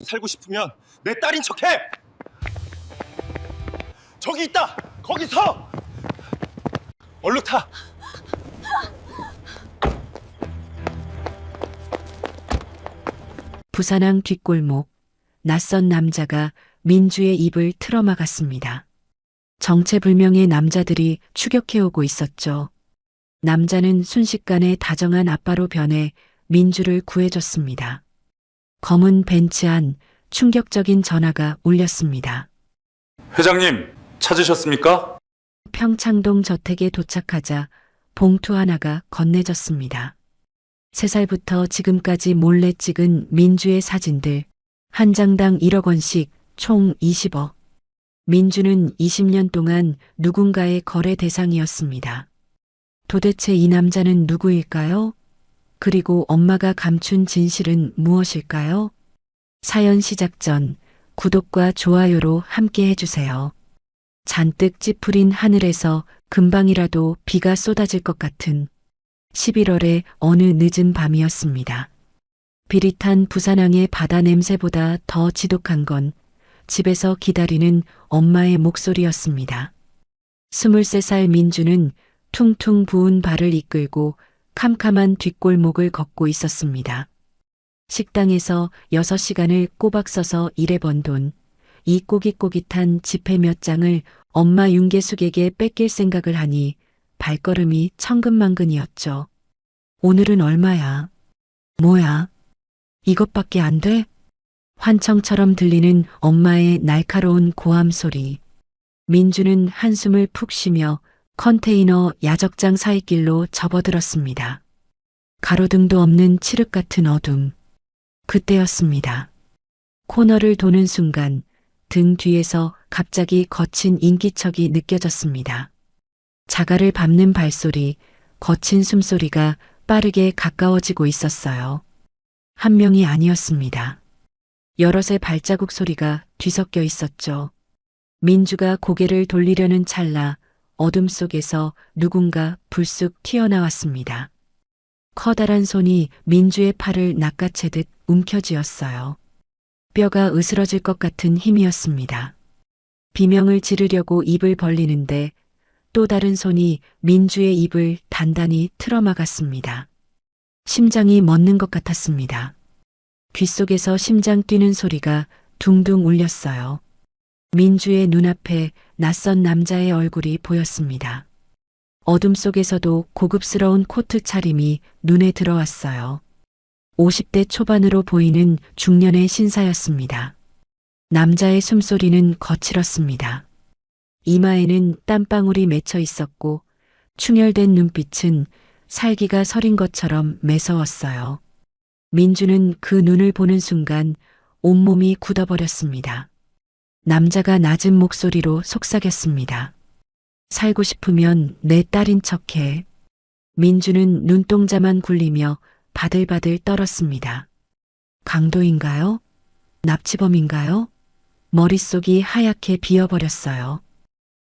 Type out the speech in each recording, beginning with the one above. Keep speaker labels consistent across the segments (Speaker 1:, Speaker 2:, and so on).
Speaker 1: 살고 싶으면 내 딸인 척해! 저기 있다! 거기 서! 얼른 타!
Speaker 2: 부산항 뒷골목, 낯선 남자가 민주의 입을 틀어막았습니다. 정체불명의 남자들이 추격해오고 있었죠. 남자는 순식간에 다정한 아빠로 변해 민주를 구해줬습니다. 검은 벤츠 안 충격적인 전화가 울렸습니다.
Speaker 3: 회장님, 찾으셨습니까?
Speaker 2: 평창동 저택에 도착하자 봉투 하나가 건네졌습니다. 3살부터 지금까지 몰래 찍은 민주의 사진들, 한 장당 1억 원씩 총 20억. 민주는 20년 동안 누군가의 거래 대상이었습니다. 도대체 이 남자는 누구일까요? 그리고 엄마가 감춘 진실은 무엇일까요? 사연 시작 전 구독과 좋아요로 함께 해주세요. 잔뜩 찌푸린 하늘에서 금방이라도 비가 쏟아질 것 같은 11월의 어느 늦은 밤이었습니다. 비릿한 부산항의 바다 냄새보다 더 지독한 건 집에서 기다리는 엄마의 목소리였습니다. 23살 민주는 퉁퉁 부은 발을 이끌고 캄캄한 뒷골목을 걷고 있었습니다. 식당에서 6시간을 꼬박 써서 일해번 돈, 이 꼬깃꼬깃한 지폐 몇 장을 엄마 윤계숙에게 뺏길 생각을 하니 발걸음이 천근만근이었죠. 오늘은 얼마야? 뭐야? 이것밖에 안 돼? 환청처럼 들리는 엄마의 날카로운 고함 소리. 민주는 한숨을 푹 쉬며 컨테이너 야적장 사이길로 접어들었습니다. 가로등도 없는 칠흑 같은 어둠. 그때였습니다. 코너를 도는 순간 등 뒤에서 갑자기 거친 인기척이 느껴졌습니다. 자갈을 밟는 발소리, 거친 숨소리가 빠르게 가까워지고 있었어요. 한 명이 아니었습니다. 여럿의 발자국 소리가 뒤섞여 있었죠. 민주가 고개를 돌리려는 찰나 어둠 속에서 누군가 불쑥 튀어나왔습니다. 커다란 손이 민주의 팔을 낚아채듯 움켜쥐었어요. 뼈가 으스러질 것 같은 힘이었습니다. 비명을 지르려고 입을 벌리는데 또 다른 손이 민주의 입을 단단히 틀어막았습니다. 심장이 멎는 것 같았습니다. 귓속에서 심장 뛰는 소리가 둥둥 울렸어요. 민주의 눈앞에 낯선 남자의 얼굴이 보였습니다. 어둠 속에서도 고급스러운 코트 차림이 눈에 들어왔어요. 50대 초반으로 보이는 중년의 신사였습니다. 남자의 숨소리는 거칠었습니다. 이마에는 땀방울이 맺혀 있었고 충혈된 눈빛은 살기가 서린 것처럼 매서웠어요. 민주는 그 눈을 보는 순간 온몸이 굳어버렸습니다. 남자가 낮은 목소리로 속삭였습니다. 살고 싶으면 내 딸인 척해. 민주는 눈동자만 굴리며 바들바들 떨었습니다. 강도인가요? 납치범인가요? 머릿속이 하얗게 비어버렸어요.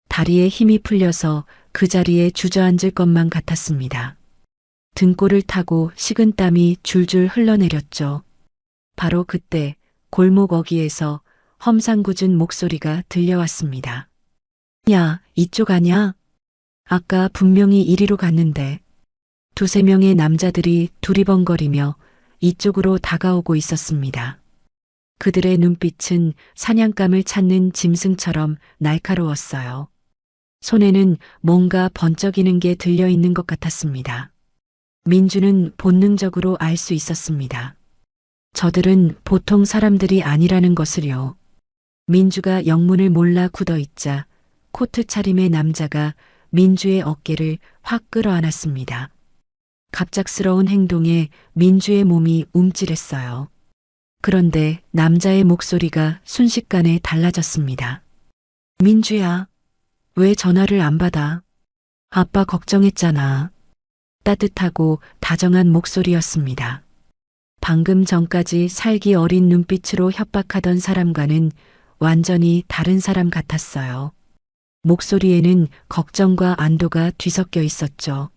Speaker 2: 다리에 힘이 풀려서 그 자리에 주저앉을 것만 같았습니다. 등골을 타고 식은 땀이 줄줄 흘러내렸죠. 바로 그때 골목 어귀에서 험상궂은 목소리가 들려왔습니다. 야, 이쪽 아냐? 아까 분명히 이리로 갔는데. 2~3명의 남자들이 두리번거리며 이쪽으로 다가오고 있었습니다. 그들의 눈빛은 사냥감을 찾는 짐승처럼 날카로웠어요. 손에는 뭔가 번쩍이는 게 들려있는 것 같았습니다. 민주는 본능적으로 알 수 있었습니다. 저들은 보통 사람들이 아니라는 것을요. 민주가 영문을 몰라 굳어있자 코트 차림의 남자가 민주의 어깨를 확 끌어안았습니다. 갑작스러운 행동에 민주의 몸이 움찔했어요. 그런데 남자의 목소리가 순식간에 달라졌습니다. 민주야, 왜 전화를 안 받아? 아빠 걱정했잖아. 따뜻하고 다정한 목소리였습니다. 방금 전까지 살기 어린 눈빛으로 협박하던 사람과는 완전히 다른 사람 같았어요. 목소리에는 걱정과 안도가 뒤섞여 있었죠.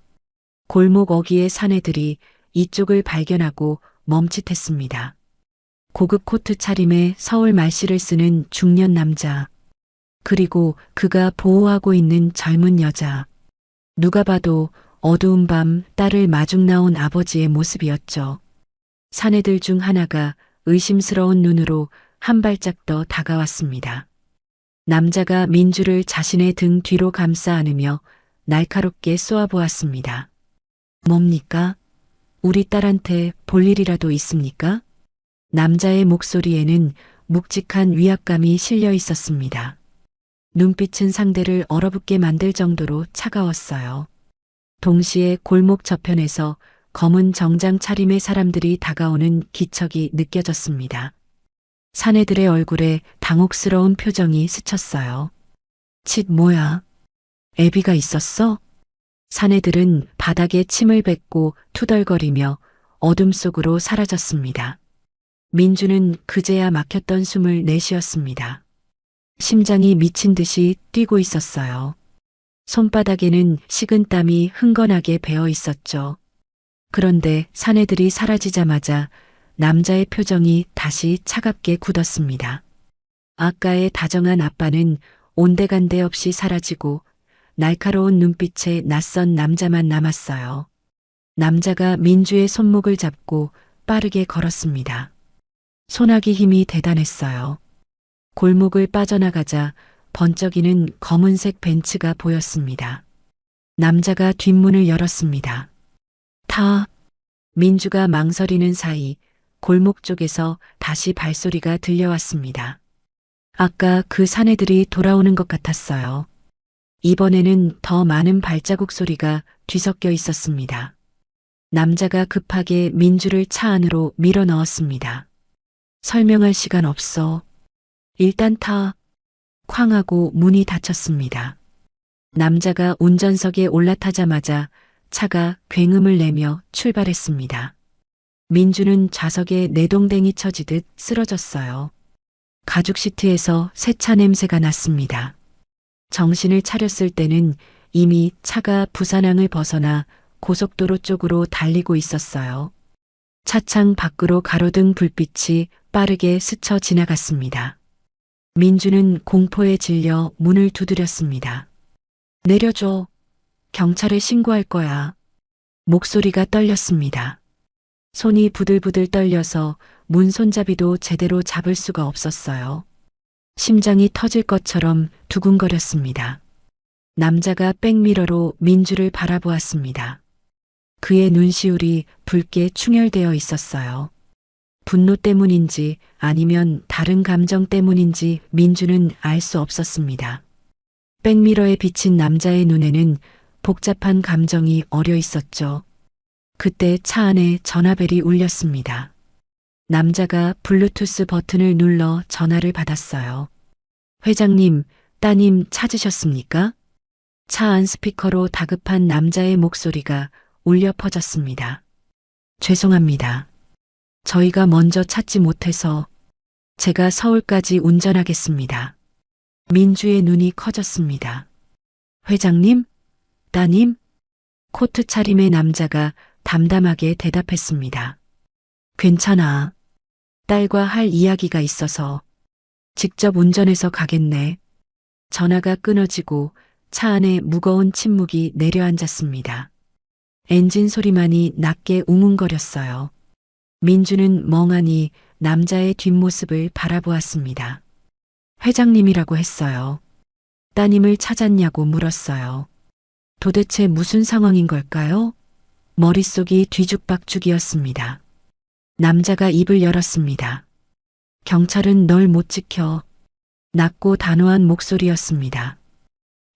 Speaker 2: 골목 어귀의 사내들이 이쪽을 발견하고 멈칫했습니다. 고급 코트 차림에 서울 말씨를 쓰는 중년 남자. 그리고 그가 보호하고 있는 젊은 여자. 누가 봐도 어두운 밤 딸을 마중 나온 아버지의 모습이었죠. 사내들 중 하나가 의심스러운 눈으로 한 발짝 더 다가왔습니다. 남자가 민주를 자신의 등 뒤로 감싸 안으며 날카롭게 쏘아보았습니다. 뭡니까? 우리 딸한테 볼 일이라도 있습니까? 남자의 목소리에는 묵직한 위압감이 실려 있었습니다. 눈빛은 상대를 얼어붙게 만들 정도로 차가웠어요. 동시에 골목 저편에서 검은 정장 차림의 사람들이 다가오는 기척이 느껴졌습니다. 사내들의 얼굴에 당혹스러운 표정이 스쳤어요. 칫 뭐야? 애비가 있었어? 사내들은 바닥에 침을 뱉고 투덜거리며 어둠 속으로 사라졌습니다. 민주는 그제야 막혔던 숨을 내쉬었습니다. 심장이 미친 듯이 뛰고 있었어요. 손바닥에는 식은 땀이 흥건하게 배어 있었죠. 그런데 사내들이 사라지자마자 남자의 표정이 다시 차갑게 굳었습니다. 아까의 다정한 아빠는 온데간데 없이 사라지고 날카로운 눈빛에 낯선 남자만 남았어요. 남자가 민주의 손목을 잡고 빠르게 걸었습니다. 손아귀 힘이 대단했어요. 골목을 빠져나가자 번쩍이는 검은색 벤츠가 보였습니다. 남자가 뒷문을 열었습니다. 민주가 망설이는 사이 골목 쪽에서 다시 발소리가 들려왔습니다. 아까 그 사내들이 돌아오는 것 같았어요. 이번에는 더 많은 발자국 소리가 뒤섞여 있었습니다. 남자가 급하게 민주를 차 안으로 밀어 넣었습니다. 설명할 시간 없어. 일단 타. 쾅 하고 문이 닫혔습니다. 남자가 운전석에 올라타자마자 차가 굉음을 내며 출발했습니다. 민주는 좌석에 내동댕이 쳐지듯 쓰러졌어요. 가죽 시트에서 세차 냄새가 났습니다. 정신을 차렸을 때는 이미 차가 부산항을 벗어나 고속도로 쪽으로 달리고 있었어요. 차창 밖으로 가로등 불빛이 빠르게 스쳐 지나갔습니다. 민주는 공포에 질려 문을 두드렸습니다. 내려줘. 경찰에 신고할 거야. 목소리가 떨렸습니다. 손이 부들부들 떨려서 문 손잡이도 제대로 잡을 수가 없었어요. 심장이 터질 것처럼 두근거렸습니다. 남자가 백미러로 민주를 바라보았습니다. 그의 눈시울이 붉게 충혈되어 있었어요. 분노 때문인지 아니면 다른 감정 때문인지 민주는 알 수 없었습니다. 백미러에 비친 남자의 눈에는 복잡한 감정이 어려 있었죠. 그때 차 안에 전화벨이 울렸습니다. 남자가 블루투스 버튼을 눌러 전화를 받았어요. 회장님, 따님 찾으셨습니까? 차 안 스피커로 다급한 남자의 목소리가 울려 퍼졌습니다. 죄송합니다. 저희가 먼저 찾지 못해서 제가 서울까지 운전하겠습니다. 민주의 눈이 커졌습니다. 회장님? 따님? 코트 차림의 남자가 담담하게 대답했습니다. 괜찮아. 딸과 할 이야기가 있어서 직접 운전해서 가겠네. 전화가 끊어지고 차 안에 무거운 침묵이 내려앉았습니다. 엔진 소리만이 낮게 웅웅거렸어요. 민주는 멍하니 남자의 뒷모습을 바라보았습니다. 회장님이라고 했어요. 따님을 찾았냐고 물었어요. 도대체 무슨 상황인 걸까요? 머릿속이 뒤죽박죽이었습니다. 남자가 입을 열었습니다. 경찰은 널 못 지켜. 낮고 단호한 목소리였습니다.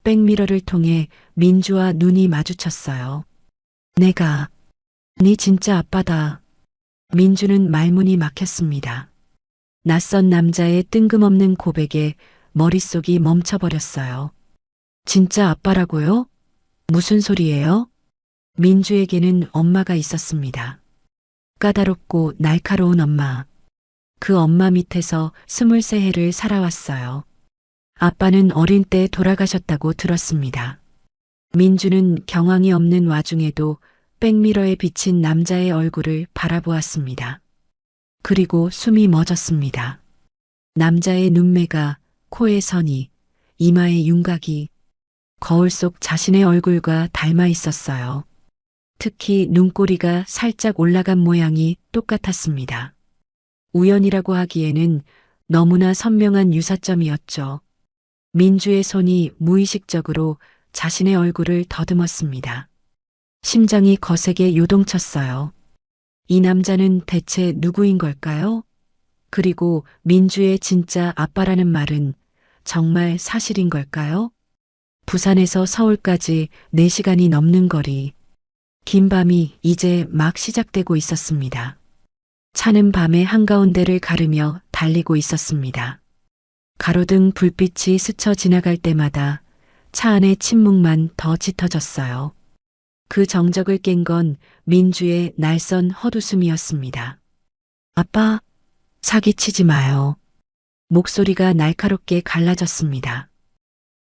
Speaker 2: 백미러를 통해 민주와 눈이 마주쳤어요. 내가 네 진짜 아빠다. 민주는 말문이 막혔습니다. 낯선 남자의 뜬금없는 고백에 머릿속이 멈춰버렸어요. 진짜 아빠라고요? 무슨 소리예요? 민주에게는 엄마가 있었습니다. 까다롭고 날카로운 엄마. 그 엄마 밑에서 23해를 살아왔어요. 아빠는 어린 때 돌아가셨다고 들었습니다. 민주는 경황이 없는 와중에도 백미러에 비친 남자의 얼굴을 바라보았습니다. 그리고 숨이 멎었습니다. 남자의 눈매가, 코의 선이, 이마의 윤곽이 거울 속 자신의 얼굴과 닮아 있었어요. 특히 눈꼬리가 살짝 올라간 모양이 똑같았습니다. 우연이라고 하기에는 너무나 선명한 유사점이었죠. 민주의 손이 무의식적으로 자신의 얼굴을 더듬었습니다. 심장이 거세게 요동쳤어요. 이 남자는 대체 누구인 걸까요? 그리고 민주의 진짜 아빠라는 말은 정말 사실인 걸까요? 부산에서 서울까지 4시간이 넘는 거리. 긴 밤이 이제 막 시작되고 있었습니다. 차는 밤의 한가운데를 가르며 달리고 있었습니다. 가로등 불빛이 스쳐 지나갈 때마다 차 안의 침묵만 더 짙어졌어요. 그 정적을 깬 건 민주의 날선 헛웃음이었습니다. 아빠, 사기치지 마요. 목소리가 날카롭게 갈라졌습니다.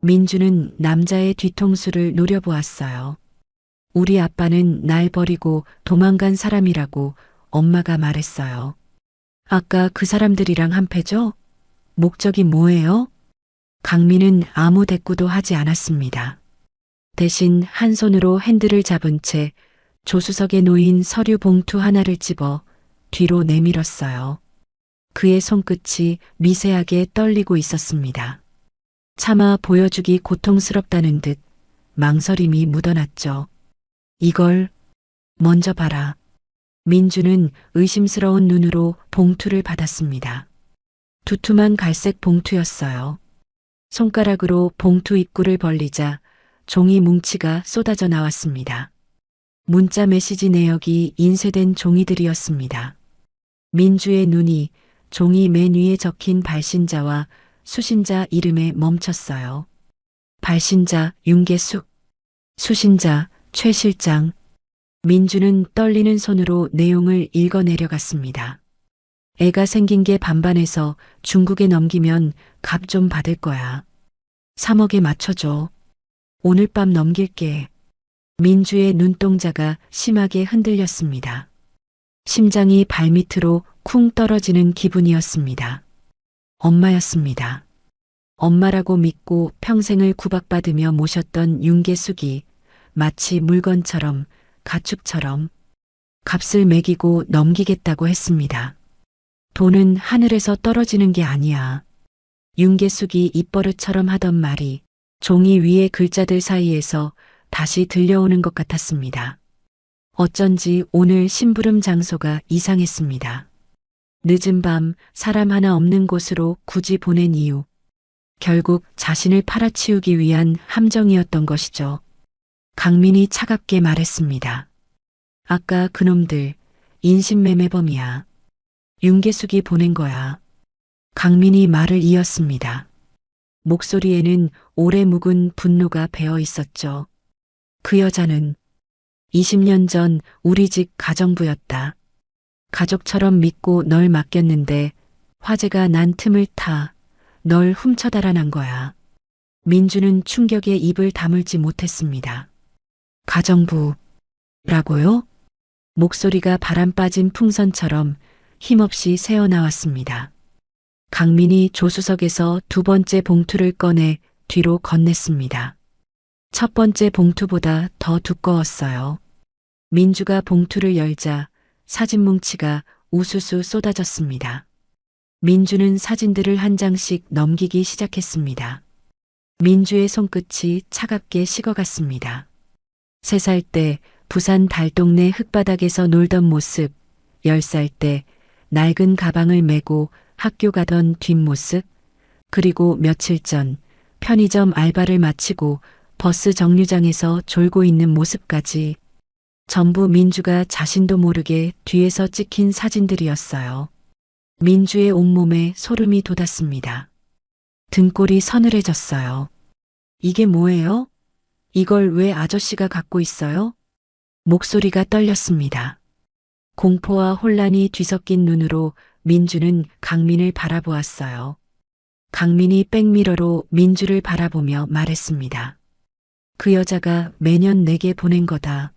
Speaker 2: 민주는 남자의 뒤통수를 노려보았어요. 우리 아빠는 날 버리고 도망간 사람이라고 엄마가 말했어요. 아까 그 사람들이랑 한패죠? 목적이 뭐예요? 강민은 아무 대꾸도 하지 않았습니다. 대신 한 손으로 핸들을 잡은 채 조수석에 놓인 서류 봉투 하나를 집어 뒤로 내밀었어요. 그의 손끝이 미세하게 떨리고 있었습니다. 차마 보여주기 고통스럽다는 듯 망설임이 묻어났죠. 이걸 먼저 봐라. 민주는 의심스러운 눈으로 봉투를 받았습니다. 두툼한 갈색 봉투였어요. 손가락으로 봉투 입구를 벌리자 종이 뭉치가 쏟아져 나왔습니다. 문자 메시지 내역이 인쇄된 종이들이었습니다. 민주의 눈이 종이 맨 위에 적힌 발신자와 수신자 이름에 멈췄어요. 발신자 윤계숙, 수신자 최 실장. 민주는 떨리는 손으로 내용을 읽어 내려갔습니다. 애가 생긴 게 반반해서 중국에 넘기면 값 좀 받을 거야. 3억에 맞춰줘. 오늘 밤 넘길게. 민주의 눈동자가 심하게 흔들렸습니다. 심장이 발밑으로 쿵 떨어지는 기분이었습니다. 엄마였습니다. 엄마라고 믿고 평생을 구박받으며 모셨던 윤계숙이 마치 물건처럼 가축처럼 값을 매기고 넘기겠다고 했습니다. 돈은 하늘에서 떨어지는 게 아니야. 윤계숙이 입버릇처럼 하던 말이 종이 위의 글자들 사이에서 다시 들려오는 것 같았습니다. 어쩐지 오늘 심부름 장소가 이상했습니다. 늦은 밤 사람 하나 없는 곳으로 굳이 보낸 이유. 결국 자신을 팔아치우기 위한 함정이었던 것이죠. 강민이 차갑게 말했습니다. 아까 그놈들 인신매매범이야. 윤계숙이 보낸 거야. 강민이 말을 이었습니다. 목소리에는 오래 묵은 분노가 배어 있었죠. 그 여자는 20년 전 우리 집 가정부였다. 가족처럼 믿고 널 맡겼는데 화재가 난 틈을 타 널 훔쳐 달아난 거야. 민주는 충격에 입을 다물지 못했습니다. 가정부라고요? 목소리가 바람 빠진 풍선처럼 힘없이 새어나왔습니다. 강민이 조수석에서 2번째 봉투를 꺼내 뒤로 건넸습니다. 첫 번째 봉투보다 더 두꺼웠어요. 민주가 봉투를 열자 사진 뭉치가 우수수 쏟아졌습니다. 민주는 사진들을 한 장씩 넘기기 시작했습니다. 민주의 손끝이 차갑게 식어갔습니다. 3살 때 부산 달동네 흙바닥에서 놀던 모습, 10살 때 낡은 가방을 메고 학교 가던 뒷모습, 그리고 며칠 전 편의점 알바를 마치고 버스 정류장에서 졸고 있는 모습까지 전부 민주가 자신도 모르게 뒤에서 찍힌 사진들이었어요. 민주의 온몸에 소름이 돋았습니다. 등골이 서늘해졌어요. 이게 뭐예요? 이걸 왜 아저씨가 갖고 있어요? 목소리가 떨렸습니다. 공포와 혼란이 뒤섞인 눈으로 민주는 강민을 바라보았어요. 강민이 백미러로 민주를 바라보며 말했습니다. 그 여자가 매년 내게 보낸 거다.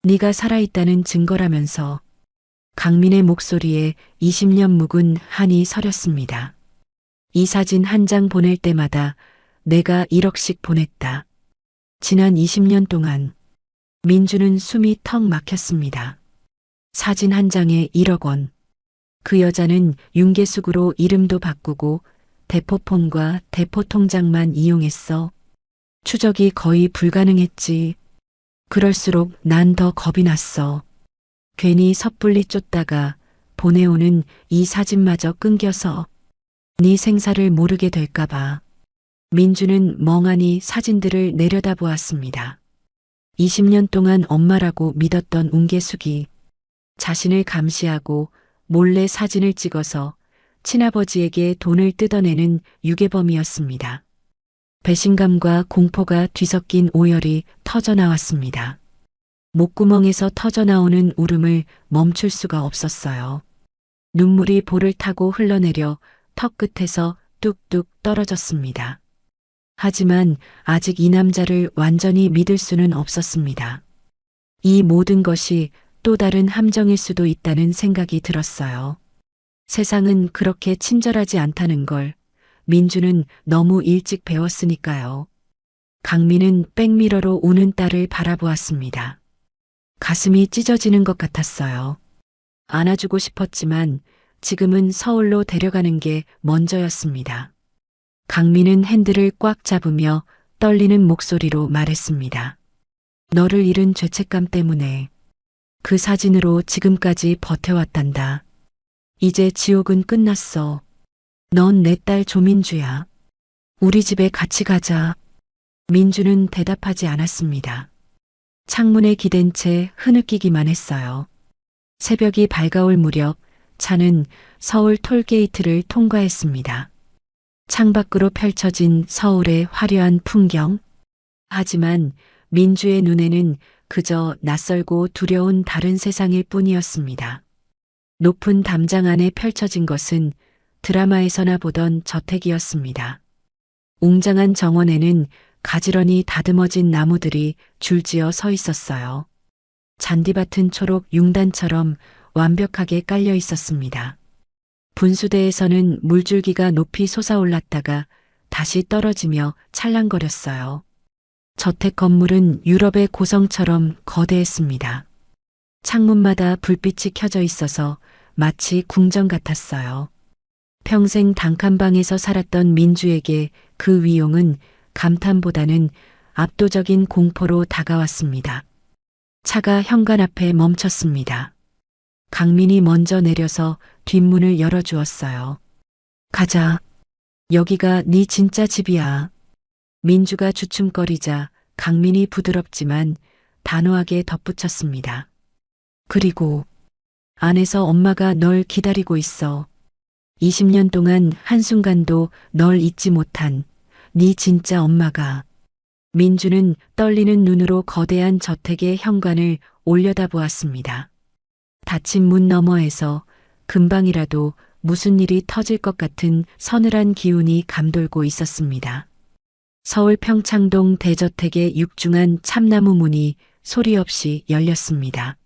Speaker 2: 네가 살아있다는 증거라면서. 강민의 목소리에 20년 묵은 한이 서렸습니다. 이 사진 한 장 보낼 때마다 내가 1억씩 보냈다. 지난 20년 동안 민주는 숨이 턱 막혔습니다. 사진 한 장에 1억 원. 그 여자는 윤계숙으로 이름도 바꾸고 대포폰과 대포통장만 이용했어. 추적이 거의 불가능했지. 그럴수록 난 더 겁이 났어. 괜히 섣불리 쫓다가 보내오는 이 사진마저 끊겨서 네 생사를 모르게 될까봐. 민주는 멍하니 사진들을 내려다보았습니다. 20년 동안 엄마라고 믿었던 운계숙이 자신을 감시하고 몰래 사진을 찍어서 친아버지에게 돈을 뜯어내는 유괴범이었습니다. 배신감과 공포가 뒤섞인 오열이 터져나왔습니다. 목구멍에서 터져나오는 울음을 멈출 수가 없었어요. 눈물이 볼을 타고 흘러내려 턱 끝에서 뚝뚝 떨어졌습니다. 하지만 아직 이 남자를 완전히 믿을 수는 없었습니다. 이 모든 것이 또 다른 함정일 수도 있다는 생각이 들었어요. 세상은 그렇게 친절하지 않다는 걸 민주는 너무 일찍 배웠으니까요. 강민은 백미러로 우는 딸을 바라보았습니다. 가슴이 찢어지는 것 같았어요. 안아주고 싶었지만 지금은 서울로 데려가는 게 먼저였습니다. 강민은 핸들을 꽉 잡으며 떨리는 목소리로 말했습니다. 너를 잃은 죄책감 때문에 그 사진으로 지금까지 버텨왔단다. 이제 지옥은 끝났어. 넌 내 딸 조민주야. 우리 집에 같이 가자. 민주는 대답하지 않았습니다. 창문에 기댄 채 흐느끼기만 했어요. 새벽이 밝아올 무렵 차는 서울 톨게이트를 통과했습니다. 창밖으로 펼쳐진 서울의 화려한 풍경. 하지만 민주의 눈에는 그저 낯설고 두려운 다른 세상일 뿐이었습니다. 높은 담장 안에 펼쳐진 것은 드라마에서나 보던 저택이었습니다. 웅장한 정원에는 가지런히 다듬어진 나무들이 줄지어 서 있었어요. 잔디밭은 초록 융단처럼 완벽하게 깔려 있었습니다. 분수대에서는 물줄기가 높이 솟아올랐다가 다시 떨어지며 찰랑거렸어요. 저택 건물은 유럽의 고성처럼 거대했습니다. 창문마다 불빛이 켜져 있어서 마치 궁전 같았어요. 평생 단칸방에서 살았던 민주에게 그 위용은 감탄보다는 압도적인 공포로 다가왔습니다. 차가 현관 앞에 멈췄습니다. 강민이 먼저 내려서 뒷문을 열어주었어요. 가자. 여기가 네 진짜 집이야. 민주가 주춤거리자 강민이 부드럽지만 단호하게 덧붙였습니다. 그리고 안에서 엄마가 널 기다리고 있어. 20년 동안 한순간도 널 잊지 못한 네 진짜 엄마가. 민주는 떨리는 눈으로 거대한 저택의 현관을 올려다보았습니다. 닫힌 문 너머에서 금방이라도 무슨 일이 터질 것 같은 서늘한 기운이 감돌고 있었습니다. 서울 평창동 대저택의 육중한 참나무 문이 소리 없이 열렸습니다.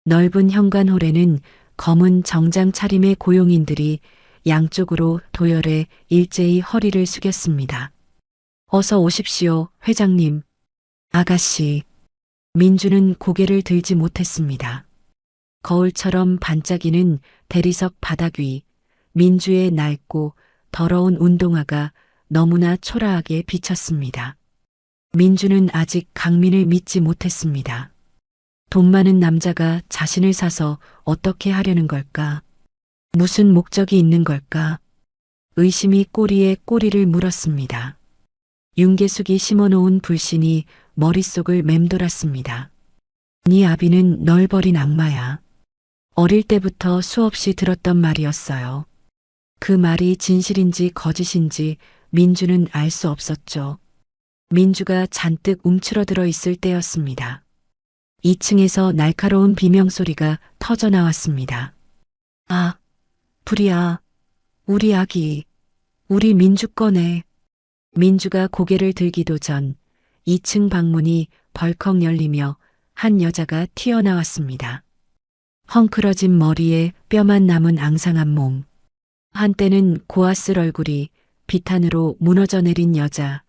Speaker 2: 넓은 현관홀에는 검은 정장 차림의 고용인들이 양쪽으로 도열해 일제히 허리를 숙였습니다. 어서 오십시오, 회장님. 아가씨. 민주는 고개를 들지 못했습니다. 거울처럼 반짝이는 대리석 바닥 위 민주의 낡고 더러운 운동화가 너무나 초라하게 비쳤습니다. 민주는 아직 강민을 믿지 못했습니다. 돈 많은 남자가 자신을 사서 어떻게 하려는 걸까? 무슨 목적이 있는 걸까? 의심이 꼬리에 꼬리를 물었습니다. 윤계숙이 심어놓은 불신이 머릿속을 맴돌았습니다. 네 아비는 널 버린 악마야. 어릴 때부터 수없이 들었던 말이었어요. 그 말이 진실인지 거짓인지 민주는 알 수 없었죠. 민주가 잔뜩 움츠러들어 있을 때였습니다. 2층에서 날카로운 비명소리가 터져나왔습니다. 아, 불이야. 우리 아기. 우리 민주 꺼내. 민주가 고개를 들기도 전 2층 방문이 벌컥 열리며 한 여자가 튀어나왔습니다. 헝클어진 머리에 뼈만 남은 앙상한 몸. 한때는 고아쓸 얼굴이 비탄으로 무너져 내린 여자,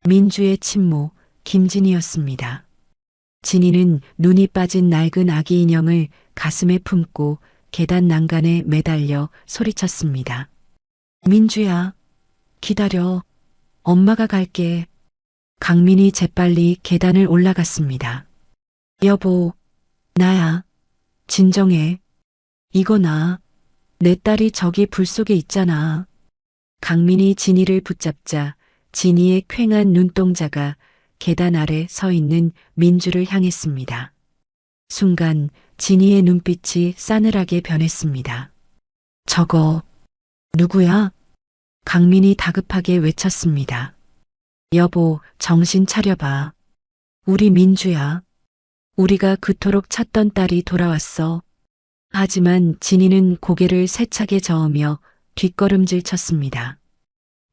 Speaker 2: 민주의 친모 김진이었습니다. 진이는 눈이 빠진 낡은 아기 인형을 가슴에 품고 계단 난간에 매달려 소리쳤습니다. 민주야, 기다려. 엄마가 갈게. 강민이 재빨리 계단을 올라갔습니다. 여보, 나야. 진정해. 이거 나. 내 딸이 저기 불 속에 있잖아. 강민이 진이를 붙잡자 진이의 퀭한 눈동자가 계단 아래 서 있는 민주를 향했습니다. 순간 진이의 눈빛이 싸늘하게 변했습니다. 저거 누구야? 강민이 다급하게 외쳤습니다. 여보, 정신 차려봐. 우리 민주야. 우리가 그토록 찾던 딸이 돌아왔어. 하지만 진이는 고개를 세차게 저으며 뒷걸음질 쳤습니다.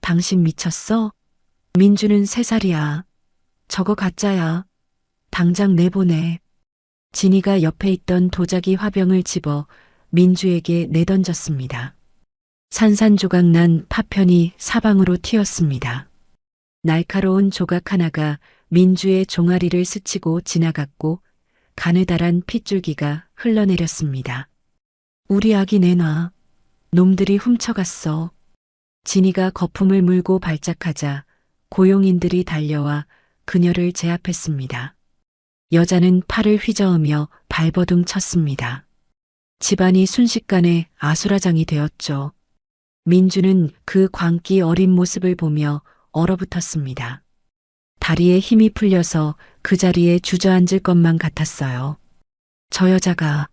Speaker 2: 당신 미쳤어? 민주는 3살이야. 저거 가짜야. 당장 내보내. 진이가 옆에 있던 도자기 화병을 집어 민주에게 내던졌습니다. 산산조각난 파편이 사방으로 튀었습니다. 날카로운 조각 하나가 민주의 종아리를 스치고 지나갔고 가느다란 핏줄기가 흘러내렸습니다. 우리 아기 내놔. 놈들이 훔쳐갔어. 진이가 거품을 물고 발작하자 고용인들이 달려와 그녀를 제압했습니다. 여자는 팔을 휘저으며 발버둥 쳤습니다. 집안이 순식간에 아수라장이 되었죠. 민주는 그 광기 어린 모습을 보며 얼어붙었습니다. 다리에 힘이 풀려서 그 자리에 주저앉을 것만 같았어요. 저 여자가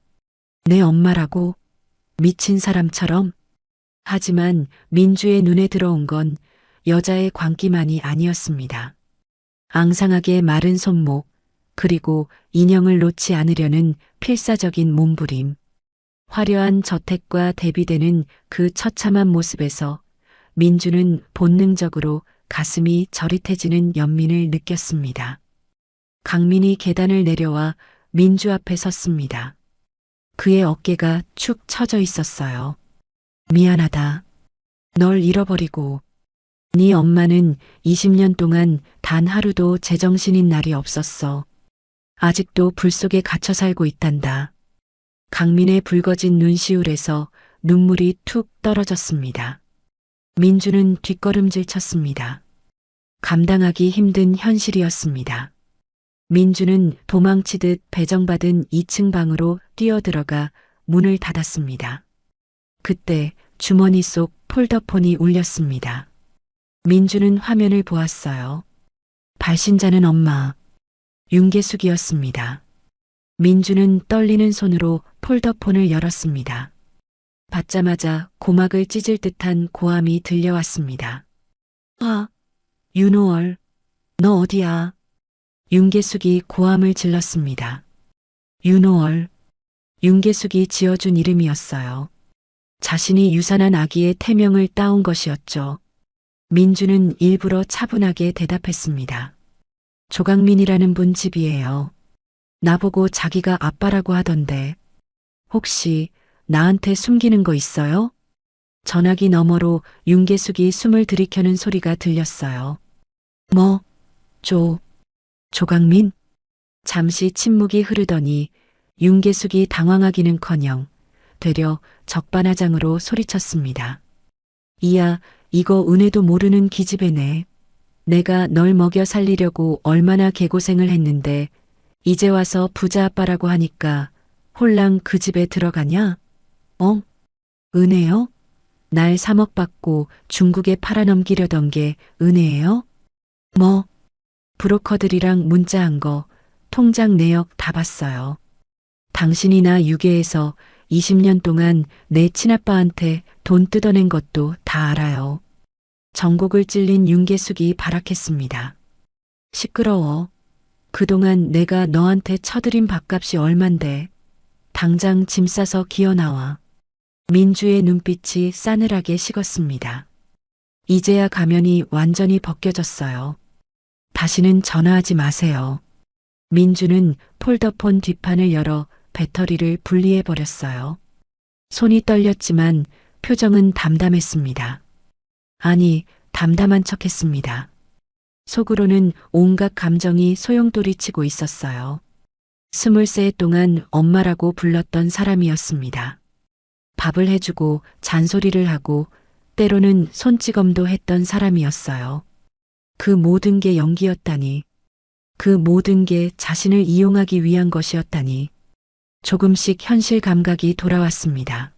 Speaker 2: 내 엄마라고? 미친 사람처럼? 하지만 민주의 눈에 들어온 건 여자의 광기만이 아니었습니다. 앙상하게 마른 손목, 그리고 인형을 놓지 않으려는 필사적인 몸부림. 화려한 저택과 대비되는 그 처참한 모습에서 민주는 본능적으로 가슴이 저릿해지는 연민을 느꼈습니다. 강민이 계단을 내려와 민주 앞에 섰습니다. 그의 어깨가 축 처져 있었어요. 미안하다. 널 잃어버리고. 네 엄마는 20년 동안 단 하루도 제정신인 날이 없었어. 아직도 불 속에 갇혀 살고 있단다. 강민의 붉어진 눈시울에서 눈물이 툭 떨어졌습니다. 민주는 뒷걸음질 쳤습니다. 감당하기 힘든 현실이었습니다. 민주는 도망치듯 배정받은 2층 방으로 뛰어들어가 문을 닫았습니다. 그때 주머니 속 폴더폰이 울렸습니다. 민주는 화면을 보았어요. 발신자는 엄마, 윤계숙이었습니다. 민주는 떨리는 손으로 폴더폰을 열었습니다. 받자마자 고막을 찢을 듯한 고함이 들려왔습니다. 아, 윤호월, 너 어디야? 윤계숙이 고함을 질렀습니다. 윤호월, 윤계숙이 지어준 이름이었어요. 자신이 유산한 아기의 태명을 따온 것이었죠. 민주는 일부러 차분하게 대답했습니다. 조강민이라는 분 집이에요. 나보고 자기가 아빠라고 하던데 혹시 나한테 숨기는 거 있어요? 전화기 너머로 윤계숙이 숨을 들이켜는 소리가 들렸어요. 뭐? 조강민? 잠시 침묵이 흐르더니 윤계숙이 당황하기는커녕 되려 적반하장으로 소리쳤습니다. 이야, 이거 은혜도 모르는 기집애네. 내가 널 먹여 살리려고 얼마나 개고생을 했는데 이제 와서 부자 아빠라고 하니까 홀랑 그 집에 들어가냐? 은혜요? 날 3억 받고 중국에 팔아넘기려던 게 은혜예요? 뭐? 브로커들이랑 문자한 거 통장 내역 다 봤어요. 당신이나 유괴해서 20년 동안 내 친아빠한테 돈 뜯어낸 것도 다 알아요. 전곡을 찔린 윤계숙이 발악했습니다. 시끄러워. 그동안 내가 너한테 쳐들인 밥값이 얼만데. 당장 짐 싸서 기어 나와. 민주의 눈빛이 싸늘하게 식었습니다. 이제야 가면이 완전히 벗겨졌어요. 다시는 전화하지 마세요. 민주는 폴더폰 뒷판을 열어 배터리를 분리해버렸어요. 손이 떨렸지만 표정은 담담했습니다. 아니, 담담한 척했습니다. 속으로는 온갖 감정이 소용돌이치고 있었어요. 20세 동안 엄마라고 불렀던 사람이었습니다. 밥을 해주고 잔소리를 하고 때로는 손찌검도 했던 사람이었어요. 그 모든 게 연기였다니. 그 모든 게 자신을 이용하기 위한 것이었다니. 조금씩 현실 감각이 돌아왔습니다.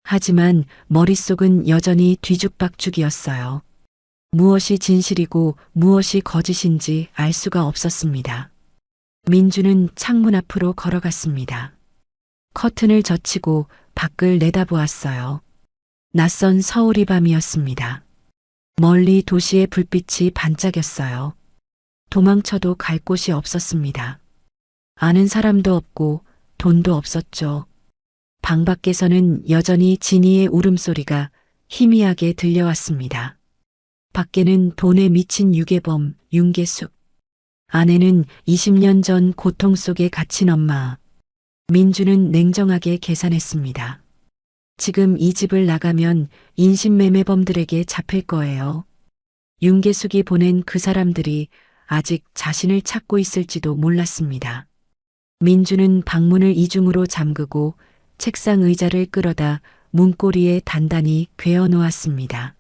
Speaker 2: 하지만 머릿속은 여전히 뒤죽박죽이었어요. 무엇이 진실이고 무엇이 거짓인지 알 수가 없었습니다. 민주는 창문 앞으로 걸어갔습니다. 커튼을 젖히고 밖을 내다보았어요. 낯선 서울이 밤이었습니다. 멀리 도시의 불빛이 반짝였어요. 도망쳐도 갈 곳이 없었습니다. 아는 사람도 없고 돈도 없었죠. 방 밖에서는 여전히 진이의 울음소리가 희미하게 들려왔습니다. 밖에는 돈에 미친 유괴범 윤계숙. 아내는 20년 전 고통 속에 갇힌 엄마. 민주는 냉정하게 계산했습니다. 지금 이 집을 나가면 인신매매범들에게 잡힐 거예요. 윤계숙이 보낸 그 사람들이 아직 자신을 찾고 있을지도 몰랐습니다. 민주는 방문을 이중으로 잠그고 책상 의자를 끌어다 문고리에 단단히 괴어 놓았습니다.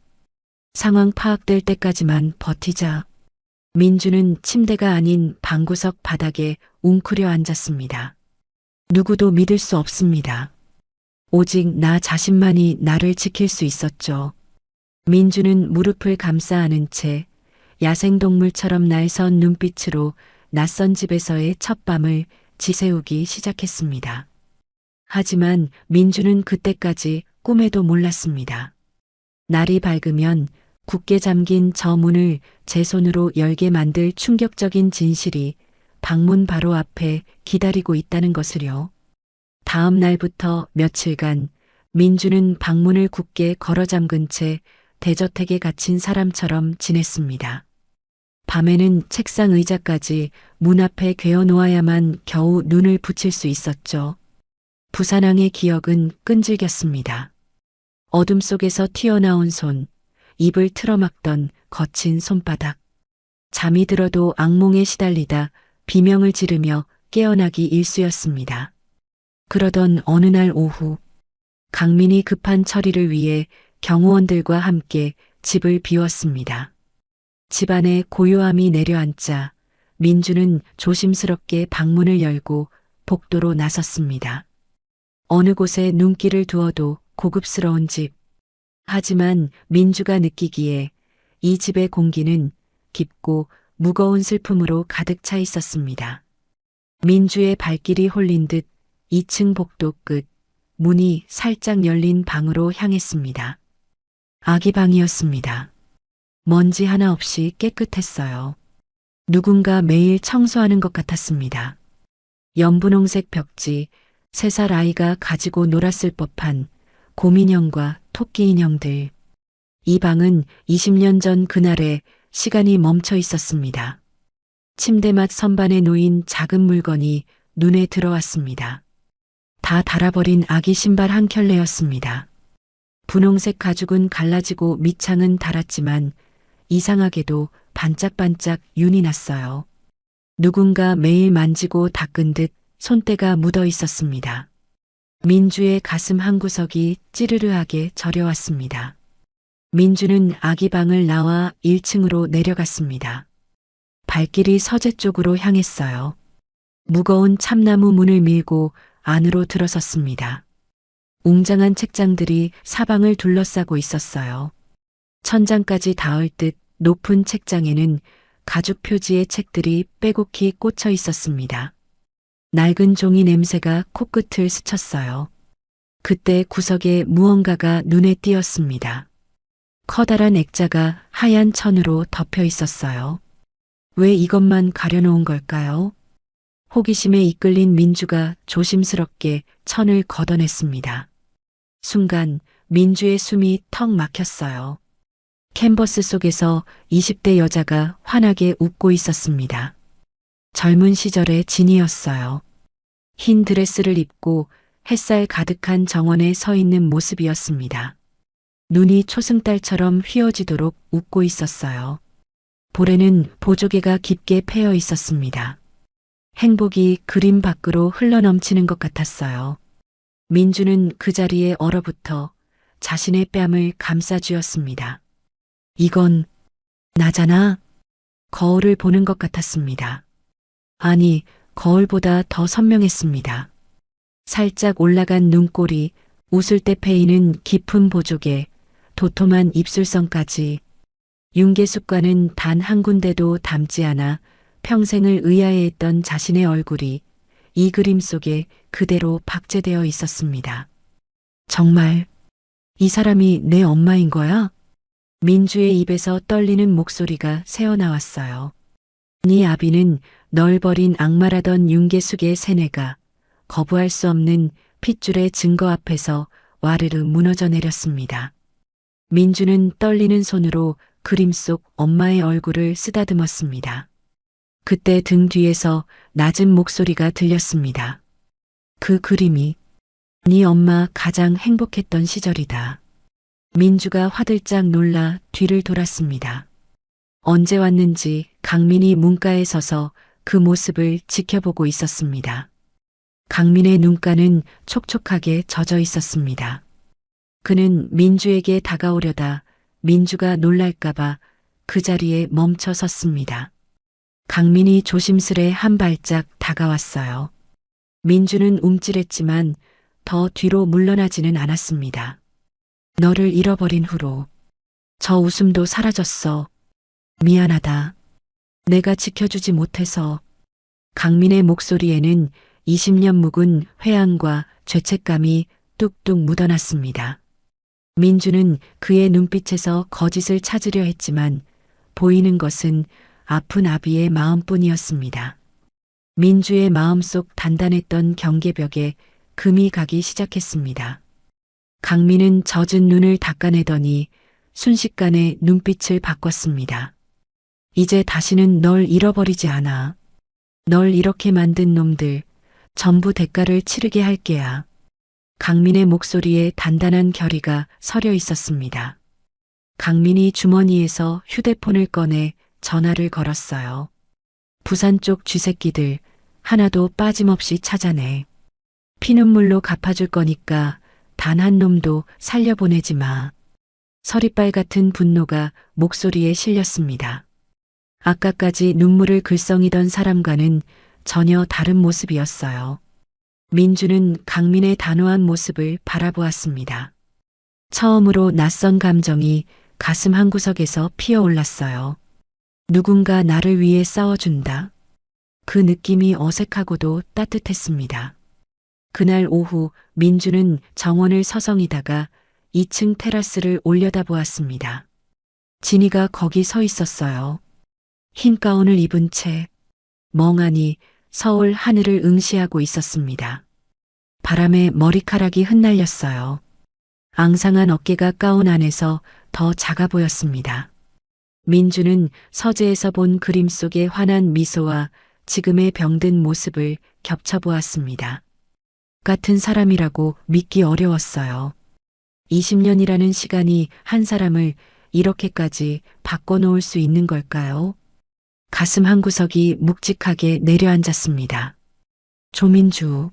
Speaker 2: 상황 파악될 때까지만 버티자. 민주는 침대가 아닌 방구석 바닥에 웅크려 앉았습니다. 누구도 믿을 수 없습니다. 오직 나 자신만이 나를 지킬 수 있었죠. 민주는 무릎을 감싸 안은 채 야생동물처럼 날선 눈빛으로 낯선 집에서의 첫 밤을 지새우기 시작했습니다. 하지만 민주는 그때까지 꿈에도 몰랐습니다. 날이 밝으면 굳게 잠긴 저 문을 제 손으로 열게 만들 충격적인 진실이 방문 바로 앞에 기다리고 있다는 것을요. 다음 날부터 며칠간 민주는 방문을 굳게 걸어 잠근 채 대저택에 갇힌 사람처럼 지냈습니다. 밤에는 책상 의자까지 문 앞에 괴어 놓아야만 겨우 눈을 붙일 수 있었죠. 부산항의 기억은 끈질겼습니다. 어둠 속에서 튀어나온 손, 입을 틀어막던 거친 손바닥. 잠이 들어도 악몽에 시달리다 비명을 지르며 깨어나기 일쑤였습니다. 그러던 어느 날 오후, 강민이 급한 처리를 위해 경호원들과 함께 집을 비웠습니다. 집안에 고요함이 내려앉자 민주는 조심스럽게 방문을 열고 복도로 나섰습니다. 어느 곳에 눈길을 두어도 고급스러운 집. 하지만 민주가 느끼기에 이 집의 공기는 깊고 무거운 슬픔으로 가득 차 있었습니다. 민주의 발길이 홀린 듯 2층 복도 끝 문이 살짝 열린 방으로 향했습니다. 아기 방이었습니다. 먼지 하나 없이 깨끗했어요. 누군가 매일 청소하는 것 같았습니다. 연분홍색 벽지, 3살 아이가 가지고 놀았을 법한 곰인형과 토끼 인형들. 이 방은 20년 전 그날에 시간이 멈춰 있었습니다. 침대맡 선반에 놓인 작은 물건이 눈에 들어왔습니다. 다 닳아버린 아기 신발 한 켤레였습니다. 분홍색 가죽은 갈라지고 밑창은 닳았지만 이상하게도 반짝반짝 윤이 났어요. 누군가 매일 만지고 닦은 듯 손때가 묻어 있었습니다. 민주의 가슴 한구석이 찌르르하게 저려왔습니다. 민주는 아기 방을 나와 1층으로 내려갔습니다. 발길이 서재 쪽으로 향했어요. 무거운 참나무 문을 밀고 안으로 들어섰습니다. 웅장한 책장들이 사방을 둘러싸고 있었어요. 천장까지 닿을 듯 높은 책장에는 가죽 표지의 책들이 빼곡히 꽂혀 있었습니다. 낡은 종이 냄새가 코끝을 스쳤어요. 그때 구석에 무언가가 눈에 띄었습니다. 커다란 액자가 하얀 천으로 덮여 있었어요. 왜 이것만 가려놓은 걸까요? 호기심에 이끌린 민주가 조심스럽게 천을 걷어냈습니다. 순간 민주의 숨이 턱 막혔어요. 캔버스 속에서 20대 여자가 환하게 웃고 있었습니다. 젊은 시절의 진이었어요. 흰 드레스를 입고 햇살 가득한 정원에 서 있는 모습이었습니다. 눈이 초승달처럼 휘어지도록 웃고 있었어요. 볼에는 보조개가 깊게 패여 있었습니다. 행복이 그림 밖으로 흘러넘치는 것 같았어요. 민주는 그 자리에 얼어붙어 자신의 뺨을 감싸쥐었습니다. 이건 나잖아. 거울을 보는 것 같았습니다. 아니, 거울보다 더 선명했습니다. 살짝 올라간 눈꼬리, 웃을 때 패이는 깊은 보조개, 도톰한 입술선까지. 윤계숙과는 단 한 군데도 닮지 않아 평생을 의아해했던 자신의 얼굴이 이 그림 속에 그대로 박제되어 있었습니다. 정말 이 사람이 내 엄마인 거야? 민주의 입에서 떨리는 목소리가 새어나왔어요. 네 아비는 널 버린 악마라던 윤계숙의 세뇌가 거부할 수 없는 핏줄의 증거 앞에서 와르르 무너져 내렸습니다. 민주는 떨리는 손으로 그림 속 엄마의 얼굴을 쓰다듬었습니다. 그때 등 뒤에서 낮은 목소리가 들렸습니다. 그 그림이 네 엄마 가장 행복했던 시절이다. 민주가 화들짝 놀라 뒤를 돌았습니다. 언제 왔는지 강민이 문가에 서서 그 모습을 지켜보고 있었습니다. 강민의 눈가는 촉촉하게 젖어 있었습니다. 그는 민주에게 다가오려다 민주가 놀랄까봐 그 자리에 멈춰 섰습니다. 강민이 조심스레 한 발짝 다가왔어요. 민주는 움찔했지만 더 뒤로 물러나지는 않았습니다. 너를 잃어버린 후로 저 웃음도 사라졌어. 미안하다. 내가 지켜주지 못해서. 강민의 목소리에는 20년 묵은 회한과 죄책감이 뚝뚝 묻어났습니다. 민주는 그의 눈빛에서 거짓을 찾으려 했지만 보이는 것은 아픈 아비의 마음뿐이었습니다. 민주의 마음속 단단했던 경계벽에 금이 가기 시작했습니다. 강민은 젖은 눈을 닦아내더니 순식간에 눈빛을 바꿨습니다. 이제 다시는 널 잃어버리지 않아. 널 이렇게 만든 놈들 전부 대가를 치르게 할 게야. 강민의 목소리에 단단한 결의가 서려 있었습니다. 강민이 주머니에서 휴대폰을 꺼내 전화를 걸었어요. 부산 쪽 쥐새끼들 하나도 빠짐없이 찾아내. 피눈물로 갚아줄 거니까 단 한 놈도 살려보내지 마. 서리빨 같은 분노가 목소리에 실렸습니다. 아까까지 눈물을 글썽이던 사람과는 전혀 다른 모습이었어요. 민주는 강민의 단호한 모습을 바라보았습니다. 처음으로 낯선 감정이 가슴 한구석에서 피어올랐어요. 누군가 나를 위해 싸워준다. 그 느낌이 어색하고도 따뜻했습니다. 그날 오후 민주는 정원을 서성이다가 2층 테라스를 올려다보았습니다. 진이가 거기 서 있었어요. 흰 가운을 입은 채 멍하니 서울 하늘을 응시하고 있었습니다. 바람에 머리카락이 흩날렸어요. 앙상한 어깨가 가운 안에서 더 작아 보였습니다. 민주는 서재에서 본 그림 속의 환한 미소와 지금의 병든 모습을 겹쳐보았습니다. 같은 사람이라고 믿기 어려웠어요. 20년이라는 시간이 한 사람을 이렇게까지 바꿔놓을 수 있는 걸까요? 가슴 한구석이 묵직하게 내려앉았습니다. 조민주.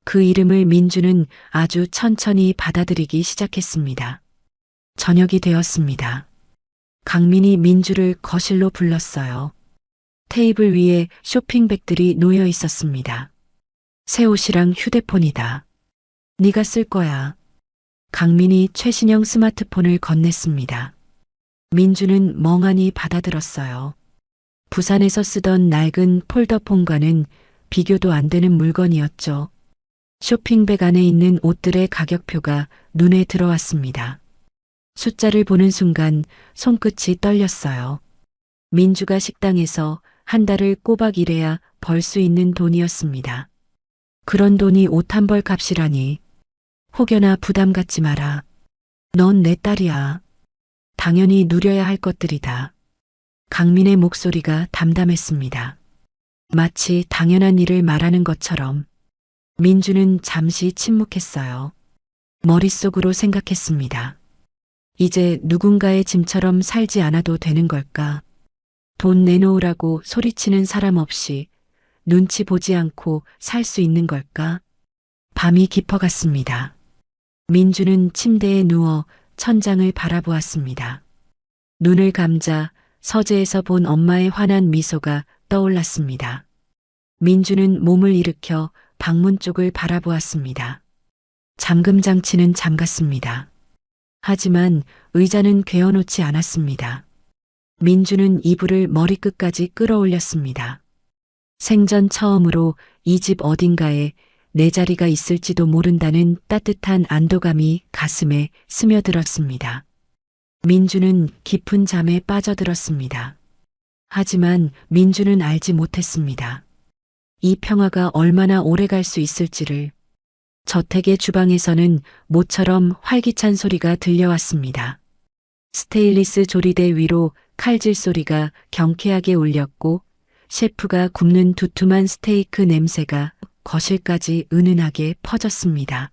Speaker 2: 그 이름을 민주는 아주 천천히 받아들이기 시작했습니다. 저녁이 되었습니다. 강민이 민주를 거실로 불렀어요. 테이블 위에 쇼핑백들이 놓여 있었습니다. 새 옷이랑 휴대폰이다. 네가 쓸 거야. 강민이 최신형 스마트폰을 건넸습니다. 민주는 멍하니 받아들었어요. 부산에서 쓰던 낡은 폴더폰과는 비교도 안 되는 물건이었죠. 쇼핑백 안에 있는 옷들의 가격표가 눈에 들어왔습니다. 숫자를 보는 순간 손끝이 떨렸어요. 민주가 식당에서 한 달을 꼬박 일해야 벌 수 있는 돈이었습니다. 그런 돈이 옷 한 벌 값이라니. 혹여나 부담 갖지 마라. 넌 내 딸이야. 당연히 누려야 할 것들이다. 강민의 목소리가 담담했습니다. 마치 당연한 일을 말하는 것처럼. 민주는 잠시 침묵했어요. 머릿속으로 생각했습니다. 이제 누군가의 짐처럼 살지 않아도 되는 걸까? 돈 내놓으라고 소리치는 사람 없이 눈치 보지 않고 살 수 있는 걸까? 밤이 깊어갔습니다. 민주는 침대에 누워 천장을 바라보았습니다. 눈을 감자 서재에서 본 엄마의 환한 미소가 떠올랐습니다. 민주는 몸을 일으켜 방문 쪽을 바라보았습니다. 잠금 장치는 잠갔습니다. 하지만 의자는 괴어놓지 않았습니다. 민주는 이불을 머리끝까지 끌어올렸습니다. 생전 처음으로 이 집 어딘가에 내 자리가 있을지도 모른다는 따뜻한 안도감이 가슴에 스며들었습니다. 민주는 깊은 잠에 빠져들었습니다. 하지만 민주는 알지 못했습니다. 이 평화가 얼마나 오래 갈 수 있을지를. 저택의 주방에서는 모처럼 활기찬 소리가 들려왔습니다. 스테인리스 조리대 위로 칼질 소리가 경쾌하게 울렸고 셰프가 굽는 두툼한 스테이크 냄새가 거실까지 은은하게 퍼졌습니다.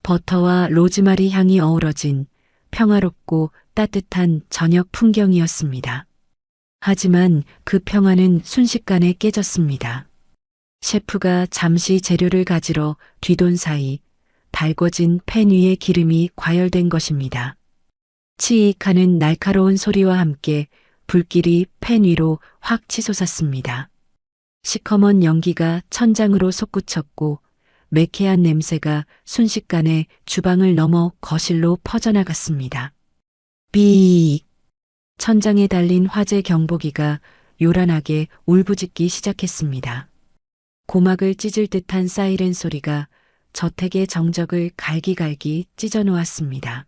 Speaker 2: 버터와 로즈마리 향이 어우러진 평화롭고 따뜻한 저녁 풍경이었습니다. 하지만 그 평화는 순식간에 깨졌습니다. 셰프가 잠시 재료를 가지러 뒤돈 사이 달궈진 팬 위에 기름이 과열된 것입니다. 치익하는 날카로운 소리와 함께 불길이 팬 위로 확 치솟았습니다. 시커먼 연기가 천장으로 솟구쳤고 매캐한 냄새가 순식간에 주방을 넘어 거실로 퍼져나갔습니다. 삐익! 천장에 달린 화재 경보기가 요란하게 울부짖기 시작했습니다. 고막을 찢을 듯한 사이렌 소리가 저택의 정적을 갈기갈기 찢어놓았습니다.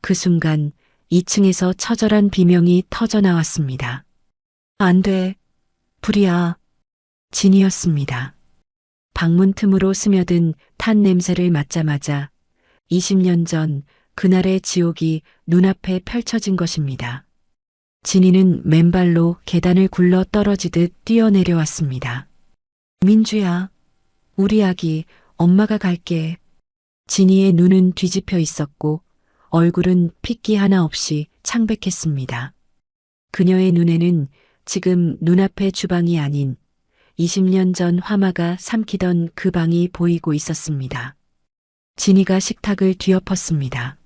Speaker 2: 그 순간 2층에서 처절한 비명이 터져나왔습니다. 안 돼. 불이야. 진이었습니다. 방문 틈으로 스며든 탄 냄새를 맡자마자 20년 전 그날의 지옥이 눈앞에 펼쳐진 것입니다. 진이는 맨발로 계단을 굴러 떨어지듯 뛰어내려왔습니다. 민주야, 우리 아기, 엄마가 갈게. 진이의 눈은 뒤집혀 있었고 얼굴은 핏기 하나 없이 창백했습니다. 그녀의 눈에는 지금 눈앞의 주방이 아닌 20년 전 화마가 삼키던 그 방이 보이고 있었습니다. 진이가 식탁을 뒤엎었습니다.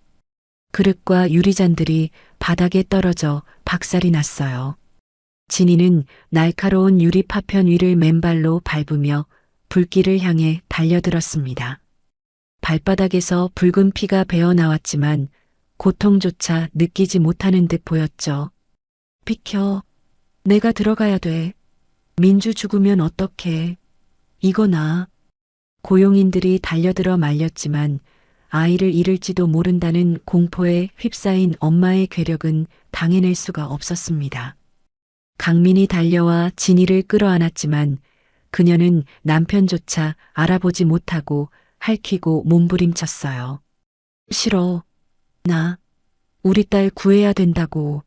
Speaker 2: 그릇과 유리잔들이 바닥에 떨어져 박살이 났어요. 진이는 날카로운 유리 파편 위를 맨발로 밟으며 불길을 향해 달려들었습니다. 발바닥에서 붉은 피가 배어 나왔지만 고통조차 느끼지 못하는 듯 보였죠. 비켜. 내가 들어가야 돼. 민주 죽으면 어떡해. 이거나. 고용인들이 달려들어 말렸지만 아이를 잃을지도 모른다는 공포에 휩싸인 엄마의 괴력은 당해낼 수가 없었습니다. 강민이 달려와 진이를 끌어안았지만 그녀는 남편조차 알아보지 못하고 핥히고 몸부림쳤어요. 싫어. 나 우리 딸 구해야 된다고.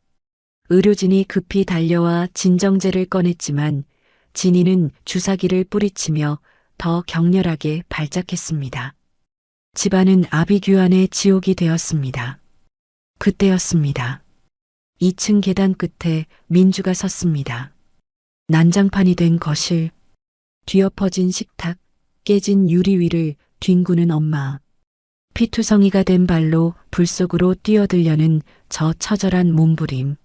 Speaker 2: 의료진이 급히 달려와 진정제를 꺼냈지만 진이는 주사기를 뿌리치며 더 격렬하게 발작했습니다. 집안은 아비규환의 지옥이 되었습니다. 그때였습니다. 2층 계단 끝에 민주가 섰습니다. 난장판이 된 거실, 뒤엎어진 식탁, 깨진 유리 위를 뒹구는 엄마. 피투성이가 된 발로 불 속으로 뛰어들려는 저 처절한 몸부림.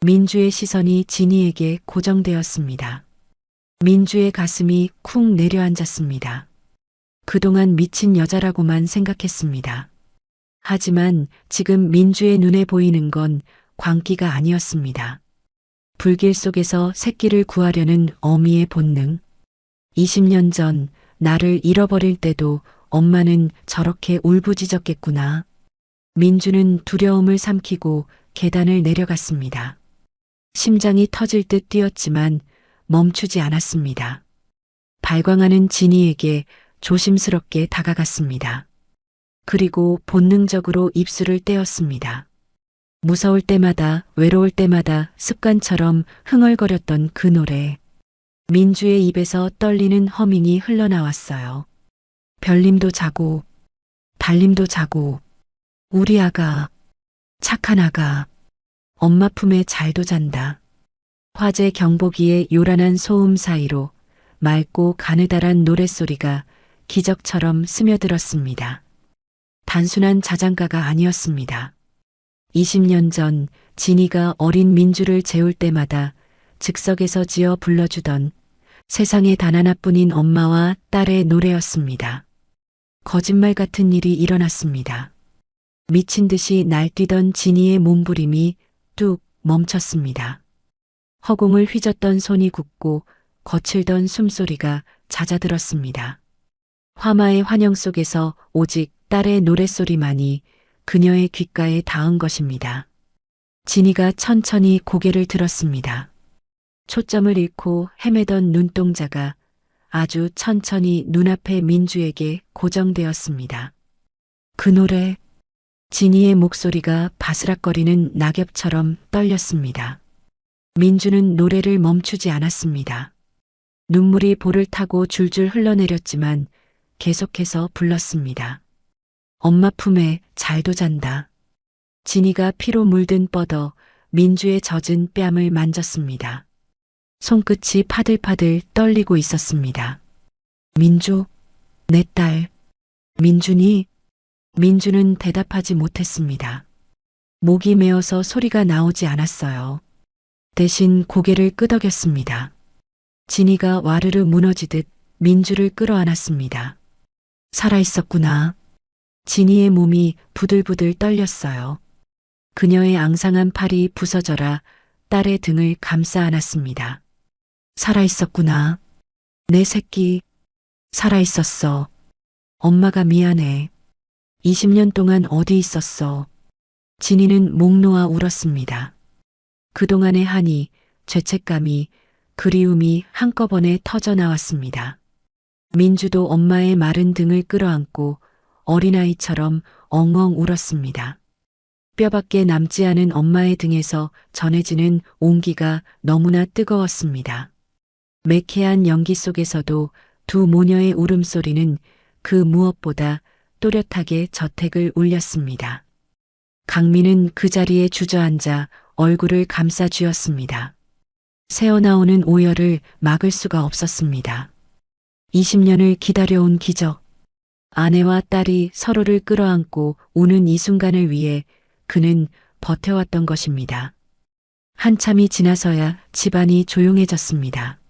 Speaker 2: 민주의 시선이 진이에게 고정되었습니다. 민주의 가슴이 쿵 내려앉았습니다. 그동안 미친 여자라고만 생각했습니다. 하지만 지금 민주의 눈에 보이는 건 광기가 아니었습니다. 불길 속에서 새끼를 구하려는 어미의 본능. 20년 전 나를 잃어버릴 때도 엄마는 저렇게 울부짖었겠구나. 민주는 두려움을 삼키고 계단을 내려갔습니다. 심장이 터질 듯 뛰었지만 멈추지 않았습니다. 발광하는 진이에게 조심스럽게 다가갔습니다. 그리고 본능적으로 입술을 떼었습니다. 무서울 때마다, 외로울 때마다 습관처럼 흥얼거렸던 그 노래. 민주의 입에서 떨리는 허밍이 흘러나왔어요. 별님도 자고, 달님도 자고, 우리 아가, 착한 아가, 엄마 품에 잘도 잔다. 화재 경보기의 요란한 소음 사이로 맑고 가느다란 노랫소리가 기적처럼 스며들었습니다. 단순한 자장가가 아니었습니다. 20년 전 진이가 어린 민주를 재울 때마다 즉석에서 지어 불러주던 세상에 단 하나뿐인 엄마와 딸의 노래였습니다. 거짓말 같은 일이 일어났습니다. 미친 듯이 날뛰던 진이의 몸부림이 뚝 멈췄습니다. 허공을 휘젓던 손이 굳고 거칠던 숨소리가 잦아들었습니다. 화마의 환영 속에서 오직 딸의 노랫소리만이 그녀의 귓가에 닿은 것입니다. 진이가 천천히 고개를 들었습니다. 초점을 잃고 헤매던 눈동자가 아주 천천히 눈앞의 민주에게 고정되었습니다. 그 노래, 진이의 목소리가 바스락거리는 낙엽처럼 떨렸습니다. 민주는 노래를 멈추지 않았습니다. 눈물이 볼을 타고 줄줄 흘러내렸지만 계속해서 불렀습니다. 엄마 품에 잘도 잔다. 진이가 피로 물든 뻗어 민주의 젖은 뺨을 만졌습니다. 손끝이 파들파들 떨리고 있었습니다. 민주, 내 딸, 민준이? 민주는 대답하지 못했습니다. 목이 메어서 소리가 나오지 않았어요. 대신 고개를 끄덕였습니다. 진이가 와르르 무너지듯 민주를 끌어안았습니다. 살아있었구나. 진이의 몸이 부들부들 떨렸어요. 그녀의 앙상한 팔이 부서져라 딸의 등을 감싸 안았습니다. 살아있었구나. 내 새끼, 살아있었어. 엄마가 미안해. 20년 동안 어디 있었어. 진이는 목 놓아 울었습니다. 그동안의 한이, 죄책감이, 그리움이 한꺼번에 터져 나왔습니다. 민주도 엄마의 마른 등을 끌어안고 어린아이처럼 엉엉 울었습니다. 뼈밖에 남지 않은 엄마의 등에서 전해지는 온기가 너무나 뜨거웠습니다. 매캐한 연기 속에서도 두 모녀의 울음소리는 그 무엇보다 또렷하게 저택을 울렸습니다. 강민은 그 자리에 주저앉아 얼굴을 감싸 쥐었습니다. 새어나오는 오열을 막을 수가 없었습니다. 20년을 기다려온 기적. 아내와 딸이 서로를 끌어안고 우는 이 순간을 위해 그는 버텨왔던 것입니다. 한참이 지나서야 집안이 조용해졌습니다.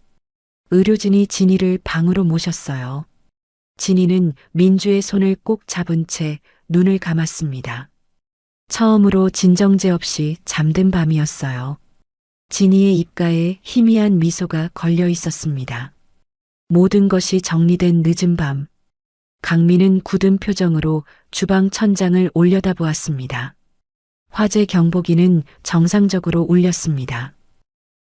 Speaker 2: 의료진이 진이를 방으로 모셨어요. 진이는 민주의 손을 꼭 잡은 채 눈을 감았습니다. 처음으로 진정제 없이 잠든 밤이었어요. 진이의 입가에 희미한 미소가 걸려 있었습니다. 모든 것이 정리된 늦은 밤, 강민은 굳은 표정으로 주방 천장을 올려다보았습니다. 화재 경보기는 정상적으로 울렸습니다.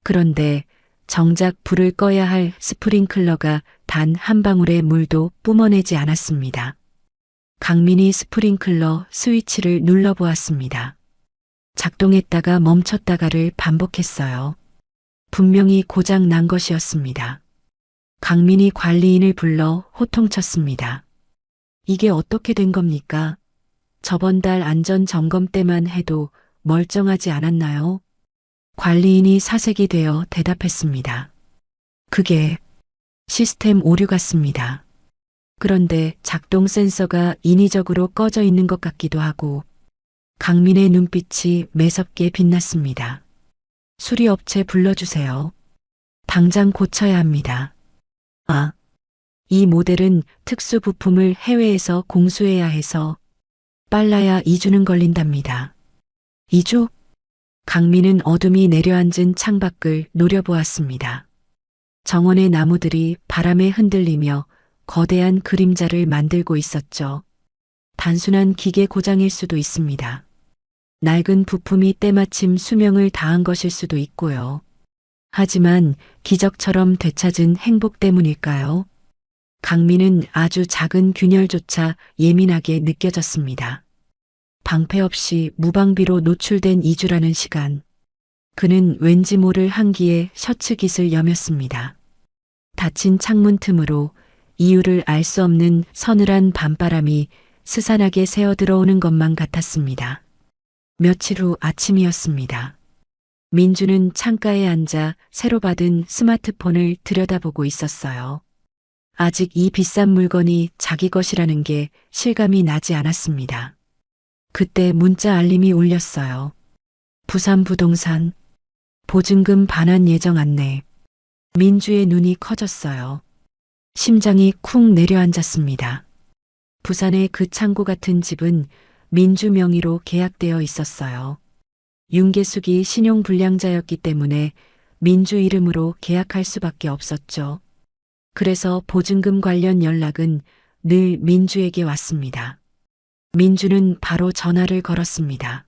Speaker 2: 그런데 정작 불을 꺼야 할 스프링클러가 단 한 방울의 물도 뿜어내지 않았습니다. 강민이 스프링클러 스위치를 눌러보았습니다. 작동했다가 멈췄다가를 반복했어요. 분명히 고장 난 것이었습니다. 강민이 관리인을 불러 호통쳤습니다. 이게 어떻게 된 겁니까? 저번 달 안전 점검 때만 해도 멀쩡하지 않았나요? 관리인이 사색이 되어 대답했습니다. 그게 시스템 오류 같습니다. 그런데 작동 센서가 인위적으로 꺼져 있는 것 같기도 하고 강민의 눈빛이 매섭게 빛났습니다. 수리업체 불러주세요. 당장 고쳐야 합니다. 아, 이 모델은 특수 부품을 해외에서 공수해야 해서 빨라야 2주는 걸린답니다. 2주? 강민은 어둠이 내려앉은 창밖을 노려보았습니다. 정원의 나무들이 바람에 흔들리며 거대한 그림자를 만들고 있었죠. 단순한 기계 고장일 수도 있습니다. 낡은 부품이 때마침 수명을 다한 것일 수도 있고요. 하지만 기적처럼 되찾은 행복 때문일까요? 강민은 아주 작은 균열조차 예민하게 느껴졌습니다. 방패 없이 무방비로 노출된 2주라는 시간. 그는 왠지 모를 한기에 셔츠 깃을 여몄습니다. 닫힌 창문 틈으로 이유를 알 수 없는 서늘한 밤바람이 스산하게 새어 들어오는 것만 같았습니다. 며칠 후 아침이었습니다. 민주는 창가에 앉아 새로 받은 스마트폰을 들여다보고 있었어요. 아직 이 비싼 물건이 자기 것이라는 게 실감이 나지 않았습니다. 그때 문자 알림이 울렸어요. 부산 부동산 보증금 반환 예정 안내. 민주의 눈이 커졌어요. 심장이 쿵 내려앉았습니다. 부산의 그 창고 같은 집은 민주 명의로 계약되어 있었어요. 윤계숙이 신용불량자였기 때문에 민주 이름으로 계약할 수밖에 없었죠. 그래서 보증금 관련 연락은 늘 민주에게 왔습니다. 민주는 바로 전화를 걸었습니다.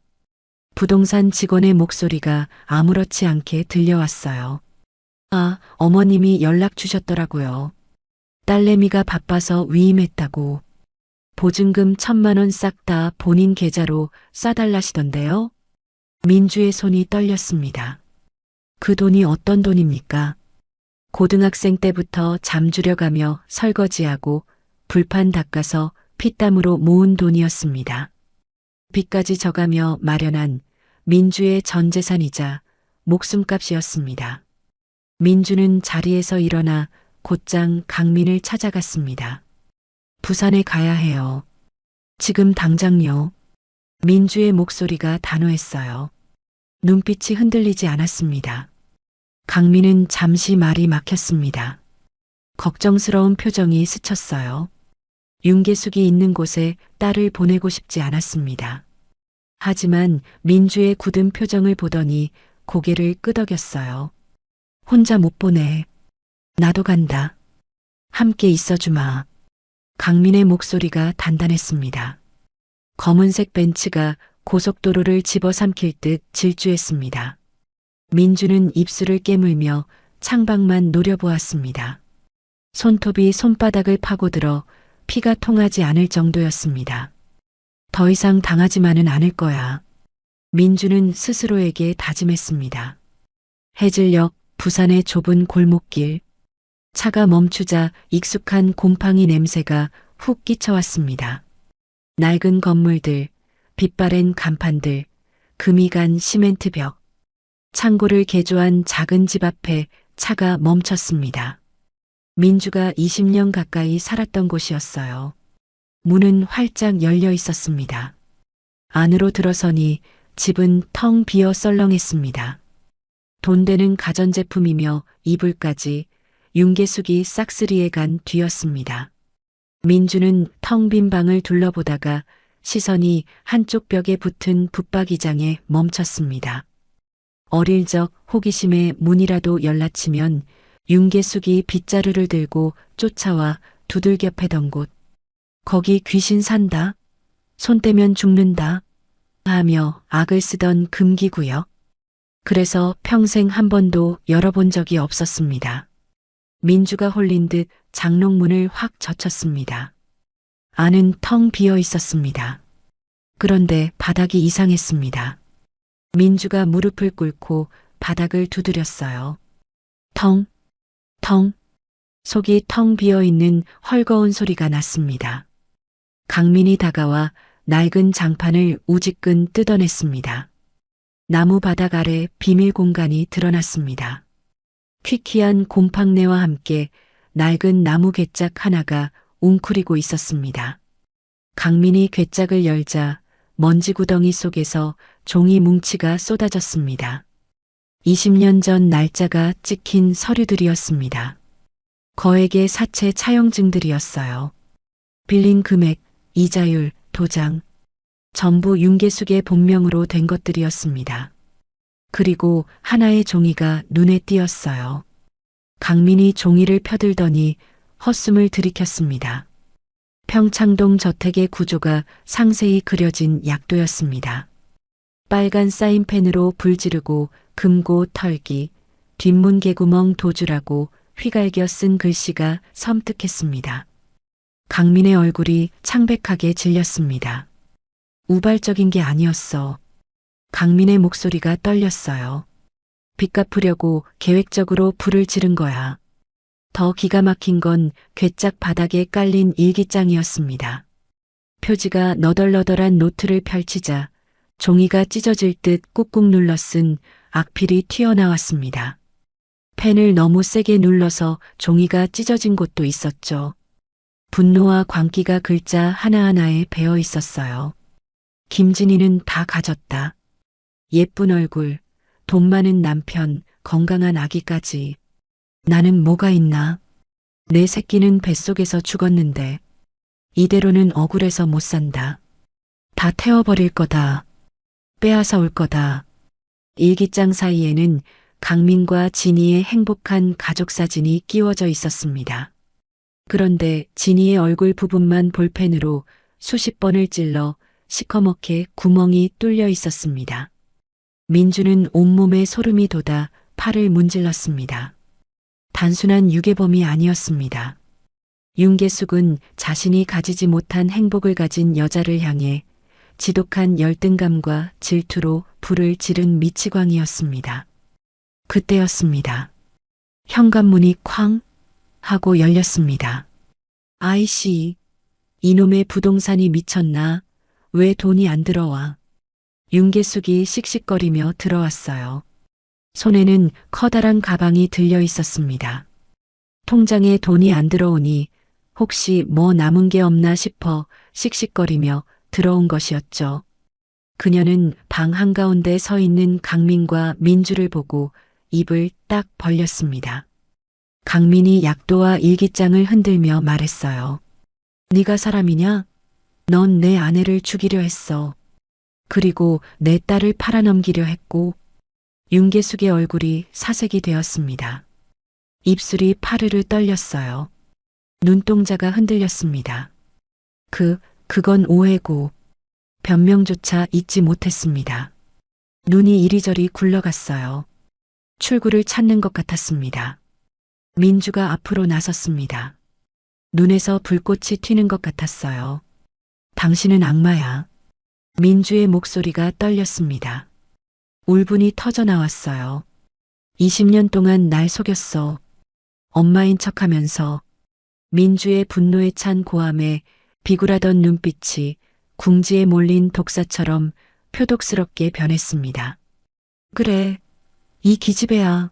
Speaker 2: 부동산 직원의 목소리가 아무렇지 않게 들려왔어요. 아, 어머님이 연락 주셨더라고요. 딸내미가 바빠서 위임했다고. 보증금 1,000만 원 싹 다 본인 계좌로 쏴달라시던데요. 민주의 손이 떨렸습니다. 그 돈이 어떤 돈입니까? 고등학생 때부터 잠주려가며 설거지하고 불판 닦아서 피땀으로 모은 돈이었습니다. 빚까지 져가며 마련한 민주의 전 재산이자 목숨값이었습니다. 민주는 자리에서 일어나 곧장 강민을 찾아갔습니다. 부산에 가야 해요. 지금 당장요. 민주의 목소리가 단호했어요. 눈빛이 흔들리지 않았습니다. 강민은 잠시 말이 막혔습니다. 걱정스러운 표정이 스쳤어요. 윤계숙이 있는 곳에 딸을 보내고 싶지 않았습니다. 하지만 민주의 굳은 표정을 보더니 고개를 끄덕였어요. 혼자 못 보내. 나도 간다. 함께 있어주마. 강민의 목소리가 단단했습니다. 검은색 벤츠가 고속도로를 집어삼킬 듯 질주했습니다. 민주는 입술을 깨물며 창밖만 노려보았습니다. 손톱이 손바닥을 파고들어 피가 통하지 않을 정도였습니다. 더 이상 당하지만은 않을 거야. 민주는 스스로에게 다짐했습니다. 해질녘 부산의 좁은 골목길. 차가 멈추자 익숙한 곰팡이 냄새가 훅 끼쳐왔습니다. 낡은 건물들, 빛바랜 간판들, 금이 간 시멘트 벽. 창고를 개조한 작은 집 앞에 차가 멈췄습니다. 민주가 20년 가까이 살았던 곳이었어요. 문은 활짝 열려 있었습니다. 안으로 들어서니 집은 텅 비어 썰렁했습니다. 돈 되는 가전제품이며 이불까지 윤계숙이 싹쓸이에 간 뒤였습니다. 민주는 텅 빈 방을 둘러보다가 시선이 한쪽 벽에 붙은 붙박이장에 멈췄습니다. 어릴 적 호기심에 문이라도 열라치면 윤계숙이 빗자루를 들고 쫓아와 두들겨 패던 곳. 거기 귀신 산다. 손 떼면 죽는다. 하며 악을 쓰던 금기구역. 그래서 평생 한 번도 열어본 적이 없었습니다. 민주가 홀린 듯 장롱문을 확 젖혔습니다. 안은 텅 비어 있었습니다. 그런데 바닥이 이상했습니다. 민주가 무릎을 꿇고 바닥을 두드렸어요. 텅, 텅, 속이 텅 비어 있는 헐거운 소리가 났습니다. 강민이 다가와 낡은 장판을 우지끈 뜯어냈습니다. 나무 바닥 아래 비밀 공간이 드러났습니다. 퀴퀴한 곰팡내와 함께 낡은 나무 괴짝 하나가 웅크리고 있었습니다. 강민이 괴짝을 열자 먼지 구덩이 속에서 종이 뭉치가 쏟아졌습니다. 20년 전 날짜가 찍힌 서류들이었습니다. 거액의 사채 차용증들이었어요. 빌린 금액, 이자율, 도장, 전부 윤계숙의 본명으로 된 것들이었습니다. 그리고 하나의 종이가 눈에 띄었어요. 강민이 종이를 펴들더니 헛숨을 들이켰습니다. 평창동 저택의 구조가 상세히 그려진 약도였습니다. 빨간 사인펜으로 불 지르고 금고 털기, 뒷문 개구멍 도주라고 휘갈겨 쓴 글씨가 섬뜩했습니다. 강민의 얼굴이 창백하게 질렸습니다. 우발적인 게 아니었어. 강민의 목소리가 떨렸어요. 빚 갚으려고 계획적으로 불을 지른 거야. 더 기가 막힌 건 괴짝 바닥에 깔린 일기장이었습니다. 표지가 너덜너덜한 노트를 펼치자 종이가 찢어질 듯 꾹꾹 눌러 쓴 악필이 튀어나왔습니다. 펜을 너무 세게 눌러서 종이가 찢어진 곳도 있었죠. 분노와 광기가 글자 하나하나에 배어 있었어요. 김진희는 다 가졌다. 예쁜 얼굴, 돈 많은 남편, 건강한 아기까지. 나는 뭐가 있나? 내 새끼는 뱃속에서 죽었는데 이대로는 억울해서 못 산다. 다 태워버릴 거다. 빼앗아 올 거다. 일기장 사이에는 강민과 진희의 행복한 가족 사진이 끼워져 있었습니다. 그런데 진희의 얼굴 부분만 볼펜으로 수십 번을 찔러 시커멓게 구멍이 뚫려 있었습니다. 민주는 온몸에 소름이 돋아 팔을 문질렀습니다. 단순한 유괴범이 아니었습니다. 윤계숙은 자신이 가지지 못한 행복을 가진 여자를 향해 지독한 열등감과 질투로 불을 지른 미치광이었습니다. 그때였습니다. 현관문이 쾅 하고 열렸습니다. 아이씨, 이놈의 부동산이 미쳤나? 왜 돈이 안 들어와? 윤계숙이 씩씩거리며 들어왔어요. 손에는 커다란 가방이 들려 있었습니다. 통장에 돈이 안 들어오니 혹시 뭐 남은 게 없나 싶어 씩씩거리며 들어온 것이었죠. 그녀는 방 한가운데 서 있는 강민과 민주를 보고 입을 딱 벌렸습니다. 강민이 약도와 일기장을 흔들며 말했어요. 네가 사람이냐? 넌 내 아내를 죽이려 했어. 그리고 내 딸을 팔아넘기려 했고. 윤계숙의 얼굴이 사색이 되었습니다. 입술이 파르르 떨렸어요. 눈동자가 흔들렸습니다. 그건 오해고 변명조차 잊지 못했습니다. 눈이 이리저리 굴러갔어요. 출구를 찾는 것 같았습니다. 민주가 앞으로 나섰습니다. 눈에서 불꽃이 튀는 것 같았어요. 당신은 악마야. 민주의 목소리가 떨렸습니다. 울분이 터져 나왔어요. 20년 동안 날 속였어. 엄마인 척하면서. 민주의 분노에 찬 고함에 비굴하던 눈빛이 궁지에 몰린 독사처럼 표독스럽게 변했습니다. 그래, 이 기집애야.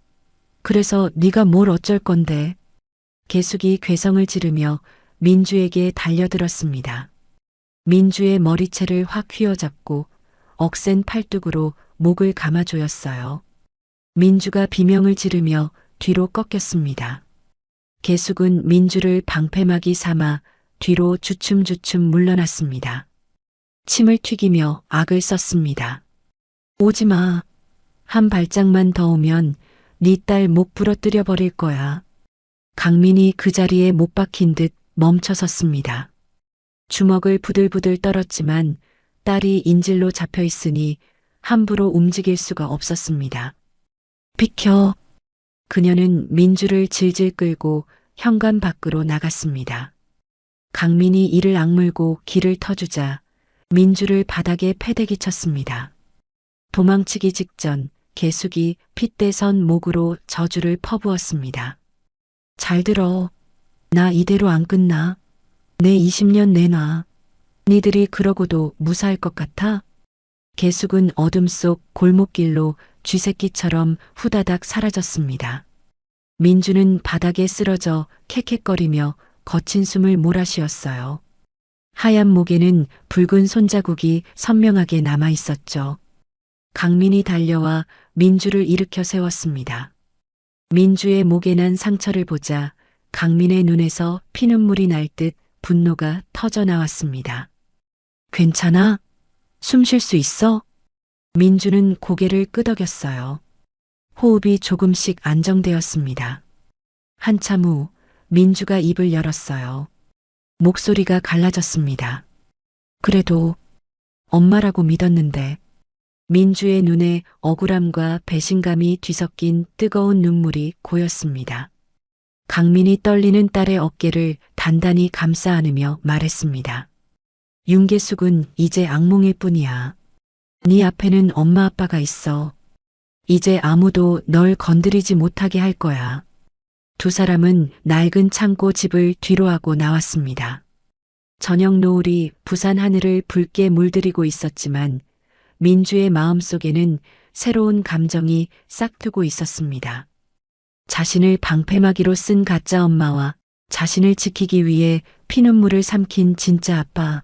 Speaker 2: 그래서 네가 뭘 어쩔 건데. 계숙이 괴성을 지르며 민주에게 달려들었습니다. 민주의 머리채를 확 휘어잡고 억센 팔뚝으로 목을 감아조였어요. 민주가 비명을 지르며 뒤로 꺾였습니다. 계숙은 민주를 방패막이 삼아 뒤로 주춤주춤 물러났습니다. 침을 튀기며 악을 썼습니다. 오지마. 한 발짝만 더 오면 네 딸 목 부러뜨려 버릴 거야. 강민이 그 자리에 못 박힌 듯 멈춰섰습니다. 주먹을 부들부들 떨었지만 딸이 인질로 잡혀 있으니 함부로 움직일 수가 없었습니다. 비켜. 그녀는 민주를 질질 끌고 현관 밖으로 나갔습니다. 강민이 이를 악물고 길을 터주자 민주를 바닥에 패대기 쳤습니다. 도망치기 직전 계숙이 핏대선 목으로 저주를 퍼부었습니다. 잘 들어. 나 이대로 안 끝나. 내 20년 내놔. 니들이 그러고도 무사할 것 같아? 계숙은 어둠 속 골목길로 쥐새끼처럼 후다닥 사라졌습니다. 민주는 바닥에 쓰러져 캑캑거리며 거친 숨을 몰아쉬었어요. 하얀 목에는 붉은 손자국이 선명하게 남아 있었죠. 강민이 달려와 민주를 일으켜 세웠습니다. 민주의 목에 난 상처를 보자 강민의 눈에서 피눈물이 날 듯 분노가 터져 나왔습니다. 괜찮아? 숨 쉴 수 있어? 민주는 고개를 끄덕였어요. 호흡이 조금씩 안정되었습니다. 한참 후 민주가 입을 열었어요. 목소리가 갈라졌습니다. 그래도 엄마라고 믿었는데. 민주의 눈에 억울함과 배신감이 뒤섞인 뜨거운 눈물이 고였습니다. 강민이 떨리는 딸의 어깨를 단단히 감싸 안으며 말했습니다. 윤계숙은 이제 악몽일 뿐이야. 네 앞에는 엄마 아빠가 있어. 이제 아무도 널 건드리지 못하게 할 거야. 두 사람은 낡은 창고 집을 뒤로하고 나왔습니다. 저녁 노을이 부산 하늘을 붉게 물들이고 있었지만 민주의 마음속에는 새로운 감정이 싹트고 있었습니다. 자신을 방패막이로 쓴 가짜 엄마와 자신을 지키기 위해 피눈물을 삼킨 진짜 아빠,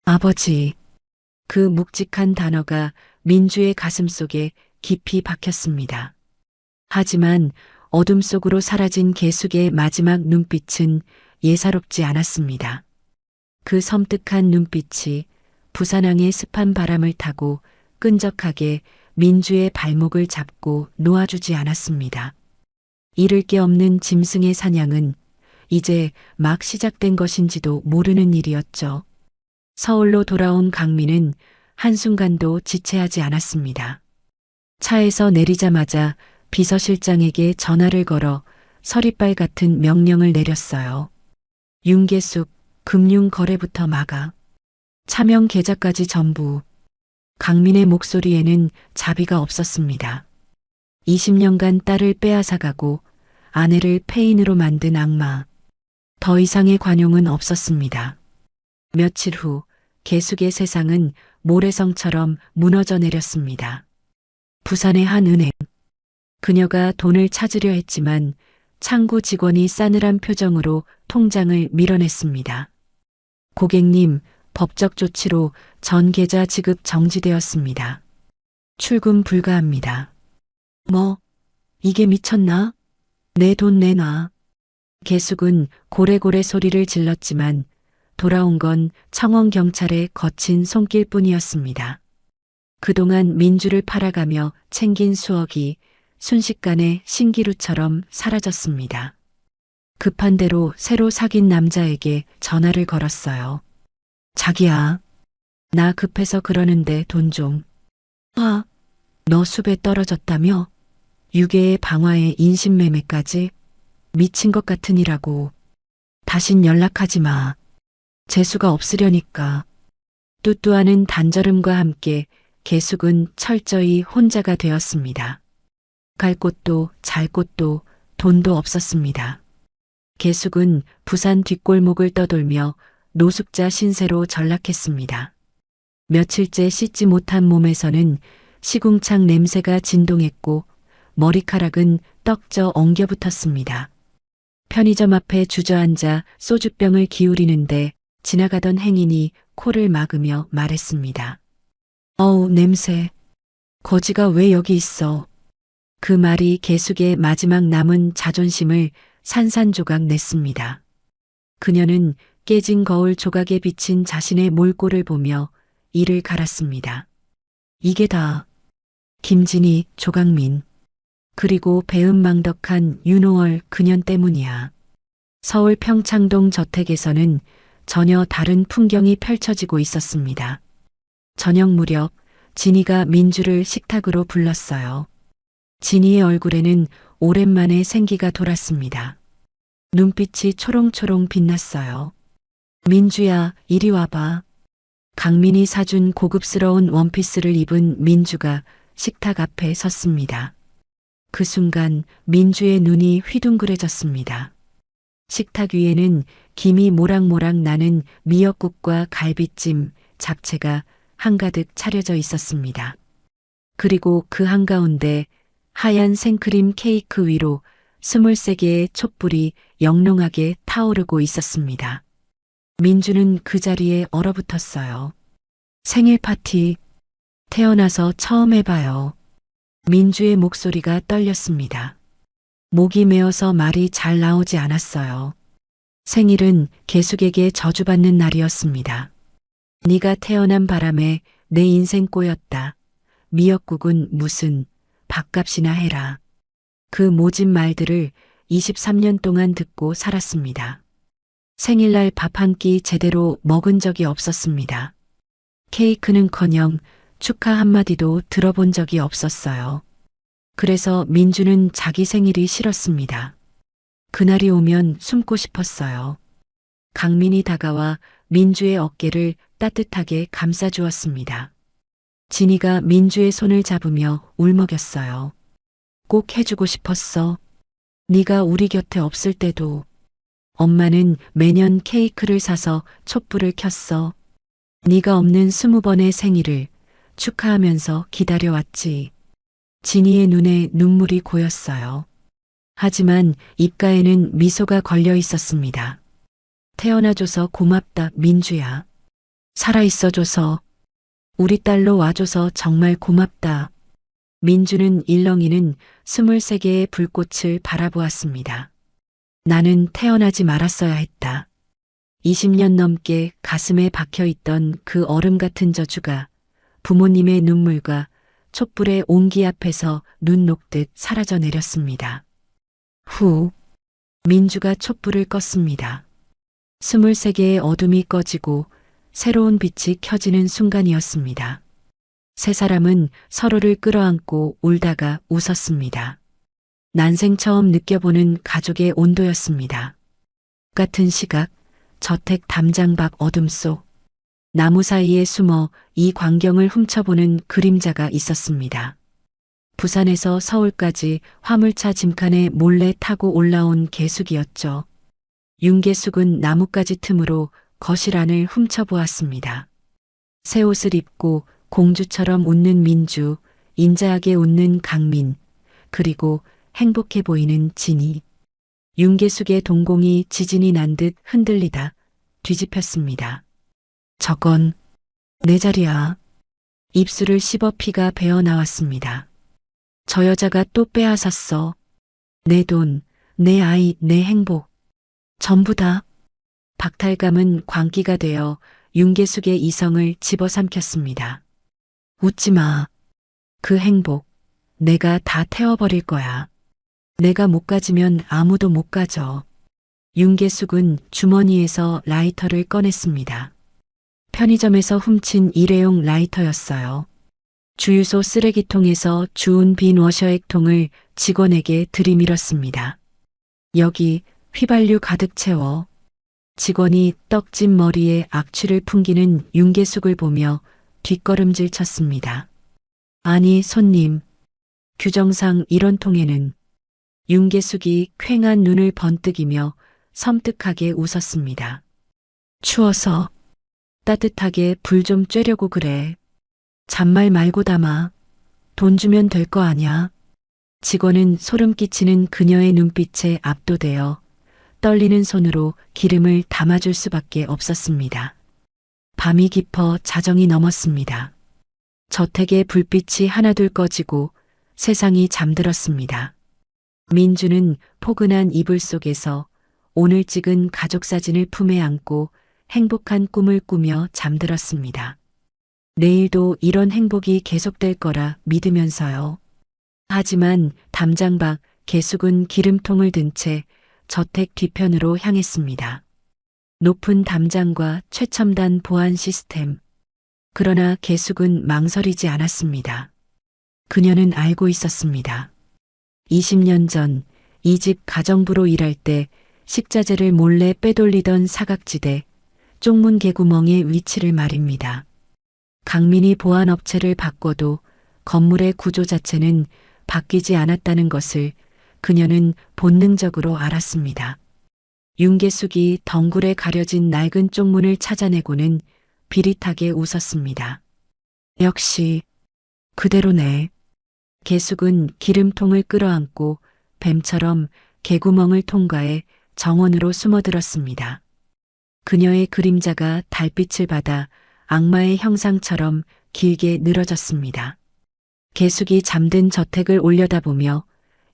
Speaker 2: 아버지. 그 묵직한 단어가 민주의 가슴 속에 깊이 박혔습니다. 하지만 어둠 속으로 사라진 계숙의 마지막 눈빛은 예사롭지 않았습니다. 그 섬뜩한 눈빛이 부산항의 습한 바람을 타고 끈적하게 민주의 발목을 잡고 놓아주지 않았습니다. 잃을 게 없는 짐승의 사냥은 이제 막 시작된 것인지도 모르는 일이었죠. 서울로 돌아온 강민은 한순간도 지체하지 않았습니다. 차에서 내리자마자 비서실장에게 전화를 걸어 서리빨 같은 명령을 내렸어요. 윤계숙 금융거래부터 막아. 차명 계좌까지 전부. 강민의 목소리에는 자비가 없었습니다. 20년간 딸을 빼앗아가고 아내를 폐인으로 만든 악마. 더 이상의 관용은 없었습니다. 며칠 후 계숙의 세상은 모래성처럼 무너져 내렸습니다. 부산의 한 은행. 그녀가 돈을 찾으려 했지만 창구 직원이 싸늘한 표정으로 통장을 밀어냈습니다. 고객님, 법적 조치로 전 계좌 지급 정지되었습니다. 출금 불가합니다. 뭐? 이게 미쳤나? 내 돈 내놔. 계숙은 고래고래 소리를 질렀지만 돌아온 건 청원경찰의 거친 손길뿐이었습니다. 그동안 민주를 팔아가며 챙긴 수억이 순식간에 신기루처럼 사라졌습니다. 급한 대로 새로 사귄 남자에게 전화를 걸었어요. 자기야, 나 급해서 그러는데 돈 좀. 아, 너 숲에 떨어졌다며? 유괴의 방화에 인신매매까지? 미친 것 같으니라고. 다신 연락하지 마. 재수가 없으려니까. 뚜뚜하는 단절음과 함께 계숙은 철저히 혼자가 되었습니다. 갈 곳도 잘 곳도 돈도 없었습니다. 계숙은 부산 뒷골목을 떠돌며 노숙자 신세로 전락했습니다. 며칠째 씻지 못한 몸에서는 시궁창 냄새가 진동했고 머리카락은 떡져 엉겨붙었습니다. 편의점 앞에 주저앉아 소주병을 기울이는데 지나가던 행인이 코를 막으며 말했습니다. 어우, 냄새. 거지가 왜 여기 있어? 그 말이 계숙의 마지막 남은 자존심을 산산조각 냈습니다. 그녀는 깨진 거울 조각에 비친 자신의 몰골을 보며 이를 갈았습니다. 이게 다 김진희, 조강민, 그리고 배은망덕한 윤호월 그년 때문이야. 서울 평창동 저택에서는 전혀 다른 풍경이 펼쳐지고 있었습니다. 저녁 무렵 진희가 민주를 식탁으로 불렀어요. 진희의 얼굴에는 오랜만에 생기가 돌았습니다. 눈빛이 초롱초롱 빛났어요. 민주야, 이리 와봐. 강민이 사준 고급스러운 원피스를 입은 민주가 식탁 앞에 섰습니다. 그 순간 민주의 눈이 휘둥그레졌습니다. 식탁 위에는 김이 모락모락 나는 미역국과 갈비찜, 잡채가 한가득 차려져 있었습니다. 그리고 그 한가운데 하얀 생크림 케이크 위로 23개의 촛불이 영롱하게 타오르고 있었습니다. 민주는 그 자리에 얼어붙었어요. 생일 파티, 태어나서 처음 해봐요. 민주의 목소리가 떨렸습니다. 목이 메어서 말이 잘 나오지 않았어요. 생일은 계숙에게 저주받는 날이었습니다. 네가 태어난 바람에 내 인생 꼬였다. 미역국은 무슨 밥값이나 해라. 그 모진 말들을 23년 동안 듣고 살았습니다. 생일날 밥 한 끼 제대로 먹은 적이 없었습니다. 케이크는커녕 축하 한마디도 들어본 적이 없었어요. 그래서 민주는 자기 생일이 싫었습니다. 그날이 오면 숨고 싶었어요. 강민이 다가와 민주의 어깨를 따뜻하게 감싸주었습니다. 진희가 민주의 손을 잡으며 울먹였어요. 꼭 해주고 싶었어. 네가 우리 곁에 없을 때도 엄마는 매년 케이크를 사서 촛불을 켰어. 네가 없는 20번의 생일을 축하하면서 기다려왔지. 진이의 눈에 눈물이 고였어요. 하지만 입가에는 미소가 걸려 있었습니다. 태어나줘서 고맙다, 민주야. 살아있어줘서, 우리 딸로 와줘서 정말 고맙다. 민주는 일렁이는 23개의 불꽃을 바라보았습니다. 나는 태어나지 말았어야 했다. 20년 넘게 가슴에 박혀있던 그 얼음 같은 저주가 부모님의 눈물과 촛불의 온기 앞에서 눈 녹듯 사라져 내렸습니다. 후, 민주가 촛불을 껐습니다. 23개의 어둠이 꺼지고 새로운 빛이 켜지는 순간이었습니다. 세 사람은 서로를 끌어안고 울다가 웃었습니다. 난생 처음 느껴보는 가족의 온도였습니다. 같은 시각, 저택 담장 밖 어둠 속 나무 사이에 숨어 이 광경을 훔쳐보는 그림자가 있었습니다. 부산에서 서울까지 화물차 짐칸에 몰래 타고 올라온 개숙이었죠. 윤개숙은 나뭇가지 틈으로 거실 안을 훔쳐보았습니다. 새 옷을 입고 공주처럼 웃는 민주, 인자하게 웃는 강민, 그리고 행복해 보이는 진이. 윤개숙의 동공이 지진이 난 듯 흔들리다 뒤집혔습니다. 저건 내 자리야. 입술을 씹어 피가 배어 나왔습니다. 저 여자가 또 빼앗았어. 내 돈, 내 아이, 내 행복. 전부 다. 박탈감은 광기가 되어 윤계숙의 이성을 집어삼켰습니다. 웃지 마. 그 행복, 내가 다 태워버릴 거야. 내가 못 가지면 아무도 못 가져. 윤계숙은 주머니에서 라이터를 꺼냈습니다. 편의점에서 훔친 일회용 라이터였어요. 주유소 쓰레기통에서 주운 빈 워셔액 통을 직원에게 들이밀었습니다. 여기 휘발유 가득 채워. 직원이 떡진 머리에 악취를 풍기는 윤계숙을 보며 뒷걸음질 쳤습니다. 아니, 손님. 규정상 이런 통에는. 윤계숙이 퀭한 눈을 번뜩이며 섬뜩하게 웃었습니다. 추워서 따뜻하게 불 좀 쬐려고 그래. 잔말 말고 담아. 돈 주면 될 거 아냐. 직원은 소름 끼치는 그녀의 눈빛에 압도되어 떨리는 손으로 기름을 담아줄 수밖에 없었습니다. 밤이 깊어 자정이 넘었습니다. 저택의 불빛이 하나둘 꺼지고 세상이 잠들었습니다. 민주는 포근한 이불 속에서 오늘 찍은 가족 사진을 품에 안고 행복한 꿈을 꾸며 잠들었습니다. 내일도 이런 행복이 계속될 거라 믿으면서요. 하지만 담장 밖 개숙은 기름통을 든 채 저택 뒤편으로 향했습니다. 높은 담장과 최첨단 보안 시스템. 그러나 개숙은 망설이지 않았습니다. 그녀는 알고 있었습니다. 20년 전 이 집 가정부로 일할 때 식자재를 몰래 빼돌리던 사각지대, 쪽문 개구멍의 위치를 말입니다. 강민이 보안업체를 바꿔도 건물의 구조 자체는 바뀌지 않았다는 것을 그녀는 본능적으로 알았습니다. 윤계숙이 덩굴에 가려진 낡은 쪽문을 찾아내고는 비릿하게 웃었습니다. 역시 그대로네. 계숙은 기름통을 끌어안고 뱀처럼 개구멍을 통과해 정원으로 숨어들었습니다. 그녀의 그림자가 달빛을 받아 악마의 형상처럼 길게 늘어졌습니다. 계숙이 잠든 저택을 올려다보며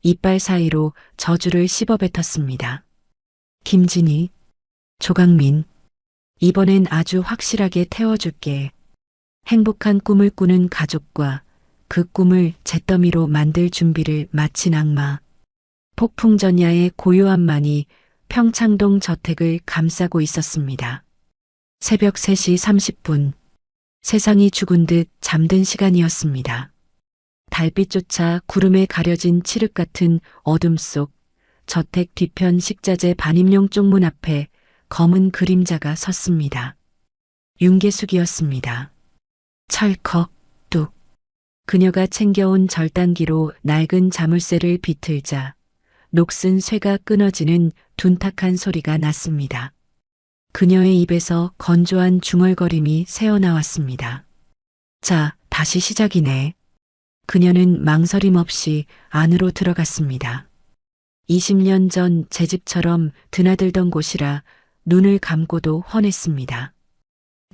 Speaker 2: 이빨 사이로 저주를 씹어뱉었습니다. 김진희, 조강민, 이번엔 아주 확실하게 태워줄게. 행복한 꿈을 꾸는 가족과 그 꿈을 잿더미로 만들 준비를 마친 악마. 폭풍전야의 고요함만이 평창동 저택을 감싸고 있었습니다. 새벽 3시 30분. 세상이 죽은 듯 잠든 시간이었습니다. 달빛조차 구름에 가려진 칠흑 같은 어둠 속 저택 뒤편 식자재 반입용 쪽문 앞에 검은 그림자가 섰습니다. 윤계숙이었습니다. 철컥, 그녀가 챙겨온 절단기로 낡은 자물쇠를 비틀자 녹슨 쇠가 끊어지는 둔탁한 소리가 났습니다. 그녀의 입에서 건조한 중얼거림이 새어나왔습니다. 자, 다시 시작이네. 그녀는 망설임 없이 안으로 들어갔습니다. 20년 전 제 집처럼 드나들던 곳이라 눈을 감고도 훤했습니다.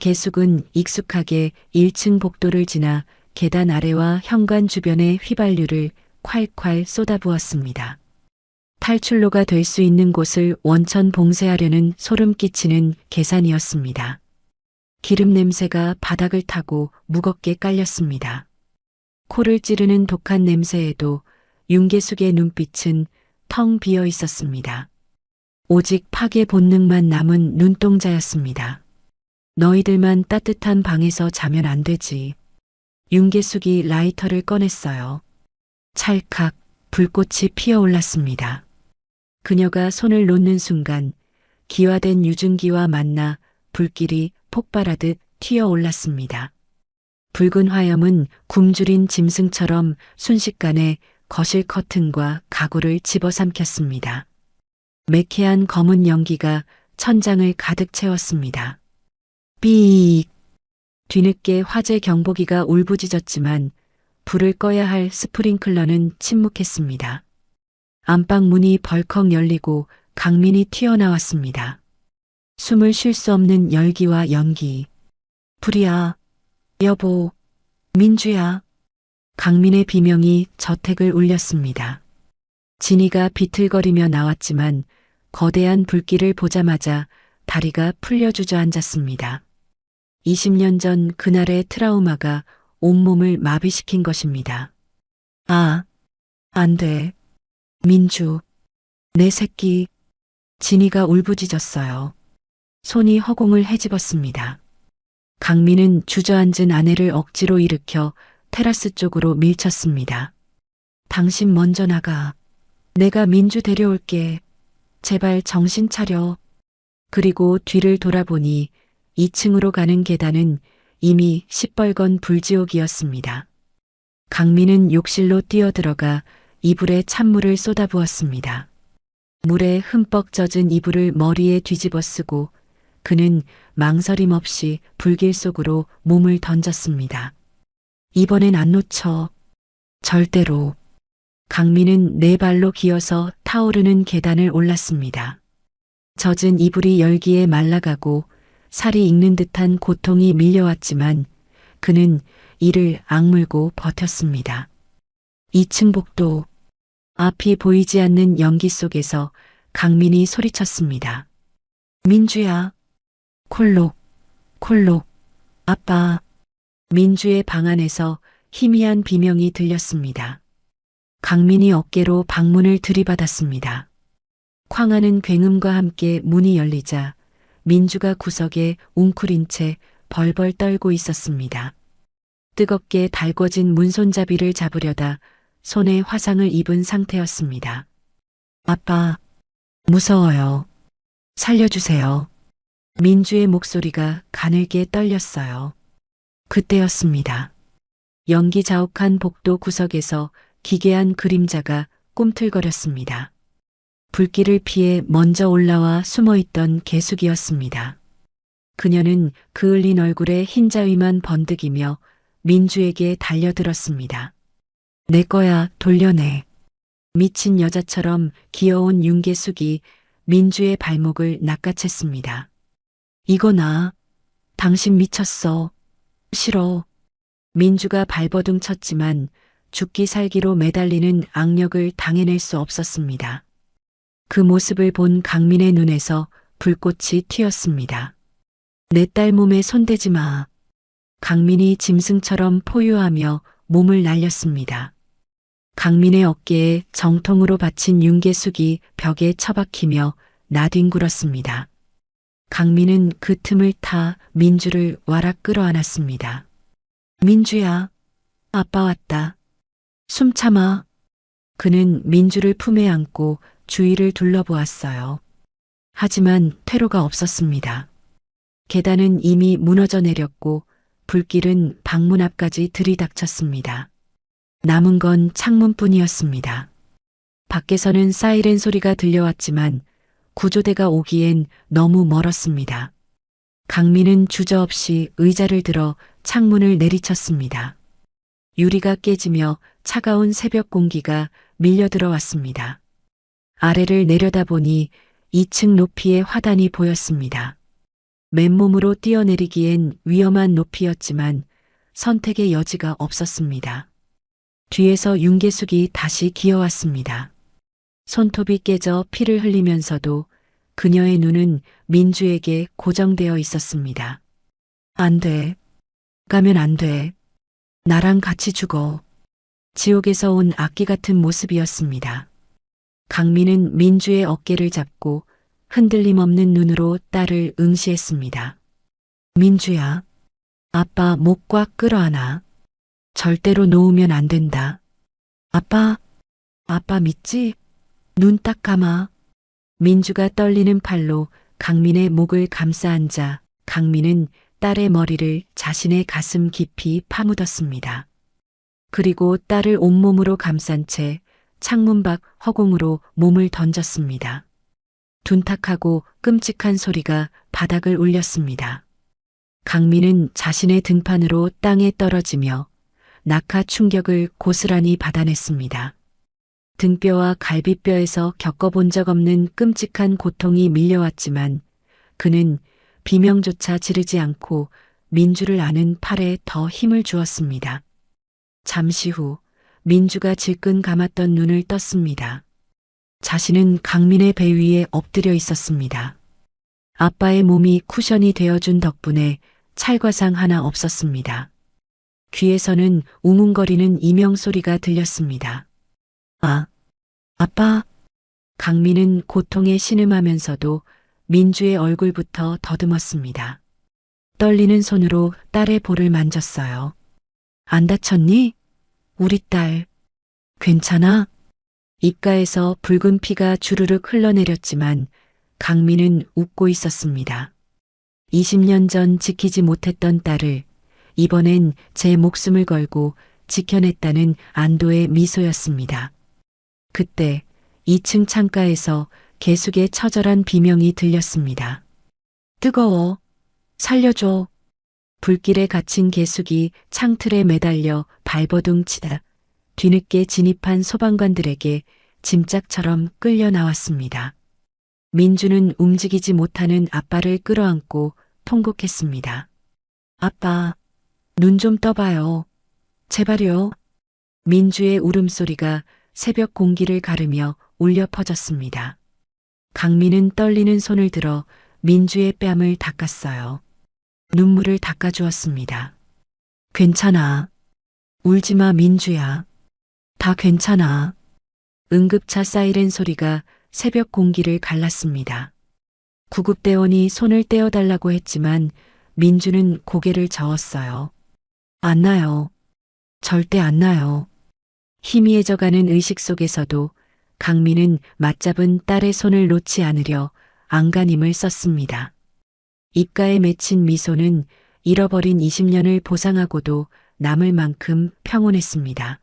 Speaker 2: 개숙은 익숙하게 1층 복도를 지나 계단 아래와 현관 주변에 휘발유를 콸콸 쏟아부었습니다. 탈출로가 될 수 있는 곳을 원천 봉쇄하려는 소름 끼치는 계산이었습니다. 기름 냄새가 바닥을 타고 무겁게 깔렸습니다. 코를 찌르는 독한 냄새에도 윤계숙의 눈빛은 텅 비어 있었습니다. 오직 파괴 본능만 남은 눈동자였습니다. 너희들만 따뜻한 방에서 자면 안 되지. 윤계숙이 라이터를 꺼냈어요. 찰칵 불꽃이 피어올랐습니다. 그녀가 손을 놓는 순간 기화된 유증기와 만나 불길이 폭발하듯 튀어올랐습니다. 붉은 화염은 굶주린 짐승처럼 순식간에 거실 커튼과 가구를 집어삼켰습니다. 매캐한 검은 연기가 천장을 가득 채웠습니다. 삐익! 뒤늦게 화재 경보기가 울부짖었지만 불을 꺼야 할 스프링클러는 침묵했습니다. 안방 문이 벌컥 열리고 강민이 튀어나왔습니다. 숨을 쉴 수 없는 열기와 연기. 불이야. 여보. 민주야. 강민의 비명이 저택을 울렸습니다. 진이가 비틀거리며 나왔지만 거대한 불길을 보자마자 다리가 풀려 주저앉았습니다. 20년 전 그날의 트라우마가 온몸을 마비시킨 것입니다. 아, 안 돼. 민주, 내 새끼. 진이가 울부짖었어요. 손이 허공을 헤집었습니다. 강민은 주저앉은 아내를 억지로 일으켜 테라스 쪽으로 밀쳤습니다. 당신 먼저 나가. 내가 민주 데려올게. 제발 정신 차려. 그리고 뒤를 돌아보니 2층으로 가는 계단은 이미 시뻘건 불지옥이었습니다. 강민은 욕실로 뛰어들어가 이불에 찬물을 쏟아부었습니다. 물에 흠뻑 젖은 이불을 머리에 뒤집어 쓰고 그는 망설임 없이 불길 속으로 몸을 던졌습니다. 이번엔 안 놓쳐. 절대로. 강민은 네 발로 기어서 타오르는 계단을 올랐습니다. 젖은 이불이 열기에 말라가고 살이 익는 듯한 고통이 밀려왔지만 그는 이를 악물고 버텼습니다. 2층 복도. 앞이 보이지 않는 연기 속에서 강민이 소리쳤습니다. 민주야. 콜록, 콜록. 아빠. 민주의 방 안에서 희미한 비명이 들렸습니다. 강민이 어깨로 방문을 들이받았습니다. 쾅하는 굉음과 함께 문이 열리자 민주가 구석에 웅크린 채 벌벌 떨고 있었습니다. 뜨겁게 달궈진 문손잡이를 잡으려다 손에 화상을 입은 상태였습니다. 아빠, 무서워요. 살려주세요. 민주의 목소리가 가늘게 떨렸어요. 그때였습니다. 연기 자욱한 복도 구석에서 기괴한 그림자가 꿈틀거렸습니다. 불길을 피해 먼저 올라와 숨어있던 개숙이었습니다. 그녀는 그을린 얼굴에 흰자위만 번득이며 민주에게 달려들었습니다. 내 거야, 돌려내. 미친 여자처럼 귀여운 윤계숙이 민주의 발목을 낚아챘습니다. 이거 나. 당신 미쳤어. 싫어. 민주가 발버둥 쳤지만 죽기 살기로 매달리는 악력을 당해낼 수 없었습니다. 그 모습을 본 강민의 눈에서 불꽃이 튀었습니다. 내 딸 몸에 손대지 마. 강민이 짐승처럼 포효하며 몸을 날렸습니다. 강민의 어깨에 정통으로 받친 윤계숙이 벽에 처박히며 나뒹굴었습니다. 강민은 그 틈을 타 민주를 와락 끌어안았습니다. 민주야, 아빠 왔다. 숨 참아. 그는 민주를 품에 안고 주위를 둘러보았어요. 하지만 퇴로가 없었습니다. 계단은 이미 무너져 내렸고 불길은 방문 앞까지 들이닥쳤습니다. 남은 건 창문뿐이었습니다. 밖에서는 사이렌 소리가 들려왔지만 구조대가 오기엔 너무 멀었습니다. 강민은 주저없이 의자를 들어 창문을 내리쳤습니다. 유리가 깨지며 차가운 새벽 공기가 밀려 들어왔습니다. 아래를 내려다보니 2층 높이의 화단이 보였습니다. 맨몸으로 뛰어내리기엔 위험한 높이였지만 선택의 여지가 없었습니다. 뒤에서 윤계숙이 다시 기어왔습니다. 손톱이 깨져 피를 흘리면서도 그녀의 눈은 민주에게 고정되어 있었습니다. 안 돼. 가면 안 돼. 나랑 같이 죽어. 지옥에서 온 악기 같은 모습이었습니다. 강민은 민주의 어깨를 잡고 흔들림 없는 눈으로 딸을 응시했습니다. 민주야, 아빠 목 꽉 끌어안아. 절대로 놓으면 안 된다. 아빠 믿지? 눈 딱 감아. 민주가 떨리는 팔로 강민의 목을 감싸 앉아 강민은 딸의 머리를 자신의 가슴 깊이 파묻었습니다. 그리고 딸을 온몸으로 감싼 채 창문 밖 허공으로 몸을 던졌습니다. 둔탁하고 끔찍한 소리가 바닥을 울렸습니다. 강민은 자신의 등판으로 땅에 떨어지며 낙하 충격을 고스란히 받아냈습니다. 등뼈와 갈비뼈에서 겪어본 적 없는 끔찍한 고통이 밀려왔지만 그는 비명조차 지르지 않고 민주를 안은 팔에 더 힘을 주었습니다. 잠시 후 민주가 질끈 감았던 눈을 떴습니다. 자신은 강민의 배 위에 엎드려 있었습니다. 아빠의 몸이 쿠션이 되어준 덕분에 찰과상 하나 없었습니다. 귀에서는 웅웅거리는 이명 소리가 들렸습니다. 아빠. 강민은 고통에 신음하면서도 민주의 얼굴부터 더듬었습니다. 떨리는 손으로 딸의 볼을 만졌어요. 안 다쳤니? 우리 딸. 괜찮아? 입가에서 붉은 피가 주르륵 흘러내렸지만 강민은 웃고 있었습니다. 20년 전 지키지 못했던 딸을 이번엔 제 목숨을 걸고 지켜냈다는 안도의 미소였습니다. 그때 2층 창가에서 계숙의 처절한 비명이 들렸습니다. 뜨거워. 살려줘. 불길에 갇힌 계숙이 창틀에 매달려 발버둥 치다 뒤늦게 진입한 소방관들에게 짐짝처럼 끌려 나왔습니다. 민주는 움직이지 못하는 아빠를 끌어안고 통곡했습니다. 아빠, 눈 좀 떠봐요. 제발요. 민주의 울음소리가 새벽 공기를 가르며 울려 퍼졌습니다. 강민은 떨리는 손을 들어 민주의 뺨을 닦았어요. 눈물을 닦아주었습니다. 괜찮아. 울지마 민주야. 다 괜찮아. 응급차 사이렌 소리가 새벽 공기를 갈랐습니다. 구급대원이 손을 떼어달라고 했지만 민주는 고개를 저었어요. 안 나요. 절대 안 나요. 희미해져가는 의식 속에서도 강민은 맞잡은 딸의 손을 놓지 않으려 안간힘을 썼습니다. 입가에 맺힌 미소는 잃어버린 20년을 보상하고도 남을 만큼 평온했습니다.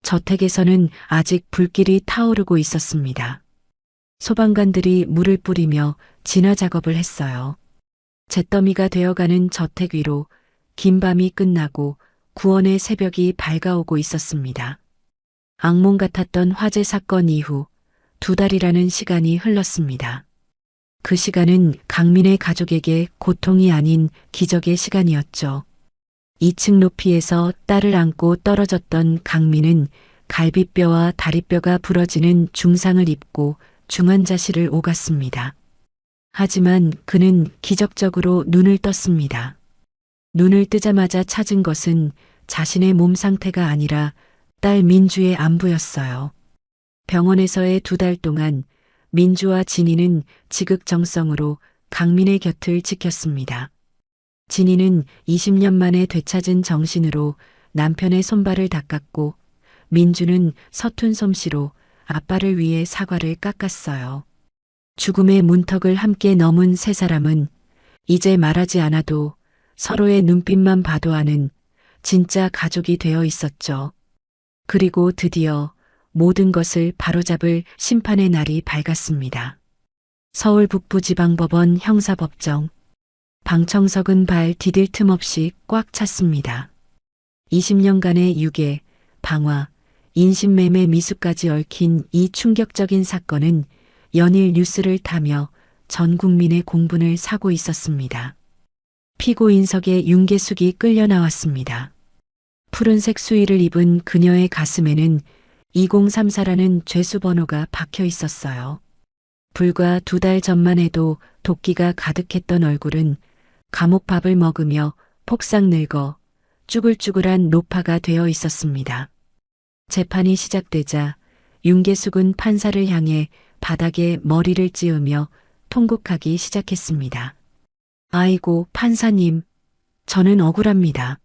Speaker 2: 저택에서는 아직 불길이 타오르고 있었습니다. 소방관들이 물을 뿌리며 진화 작업을 했어요. 잿더미가 되어가는 저택 위로 긴 밤이 끝나고 구원의 새벽이 밝아오고 있었습니다. 악몽 같았던 화재 사건 이후 2달이라는 시간이 흘렀습니다. 그 시간은 강민의 가족에게 고통이 아닌 기적의 시간이었죠. 2층 높이에서 딸을 안고 떨어졌던 강민은 갈비뼈와 다리뼈가 부러지는 중상을 입고 중환자실을 오갔습니다. 하지만 그는 기적적으로 눈을 떴습니다. 눈을 뜨자마자 찾은 것은 자신의 몸 상태가 아니라 딸 민주의 안부였어요. 병원에서의 2달 동안 민주와 진이는 지극정성으로 강민의 곁을 지켰습니다. 진이는 20년 만에 되찾은 정신으로 남편의 손발을 닦았고 민주는 서툰 솜씨로 아빠를 위해 사과를 깎았어요. 죽음의 문턱을 함께 넘은 세 사람은 이제 말하지 않아도 서로의 눈빛만 봐도 아는 진짜 가족이 되어 있었죠. 그리고 드디어 모든 것을 바로잡을 심판의 날이 밝았습니다. 서울 북부지방법원 형사법정. 방청석은 발 디딜 틈 없이 꽉 찼습니다. 20년간의 유괴, 방화, 인신매매 미수까지 얽힌 이 충격적인 사건은 연일 뉴스를 타며 전 국민의 공분을 사고 있었습니다. 피고인석에 윤계숙이 끌려 나왔습니다. 푸른색 수의를 입은 그녀의 가슴에는 2034라는 죄수 번호가 박혀 있었어요. 불과 2달 전만 해도 도끼가 가득했던 얼굴은 감옥밥을 먹으며 폭삭 늙어 쭈글쭈글한 노파가 되어 있었습니다. 재판이 시작되자 윤계숙은 판사를 향해 바닥에 머리를 찌으며 통곡하기 시작했습니다. 아이고, 판사님, 저는 억울합니다.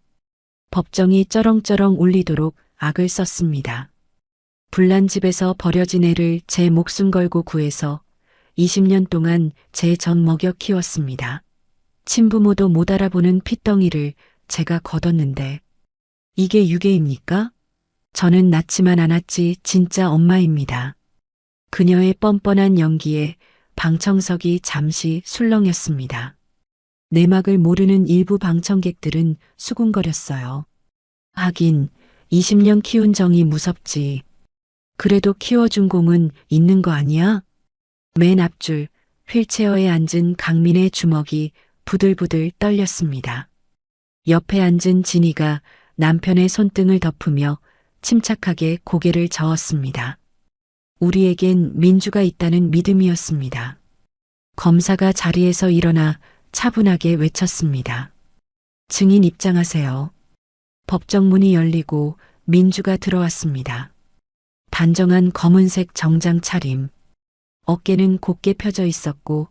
Speaker 2: 법정이 쩌렁쩌렁 울리도록 악을 썼습니다. 불난 집에서 버려진 애를 제 목숨 걸고 구해서 20년 동안 제 젖 먹여 키웠습니다. 친부모도 못 알아보는 핏덩이를 제가 거뒀는데 이게 유괴입니까? 저는 낳지만 않았지 진짜 엄마입니다. 그녀의 뻔뻔한 연기에 방청석이 잠시 술렁였습니다. 내막을 모르는 일부 방청객들은 수군거렸어요. 하긴 20년 키운 정이 무섭지. 그래도 키워준 공은 있는 거 아니야? 맨 앞줄 휠체어에 앉은 강민의 주먹이 부들부들 떨렸습니다. 옆에 앉은 진이가 남편의 손등을 덮으며 침착하게 고개를 저었습니다. 우리에겐 민주가 있다는 믿음이었습니다. 검사가 자리에서 일어나 차분하게 외쳤습니다. 증인 입장하세요. 법정 문이 열리고 민주가 들어왔습니다. 단정한 검은색 정장 차림. 어깨는 곧게 펴져 있었고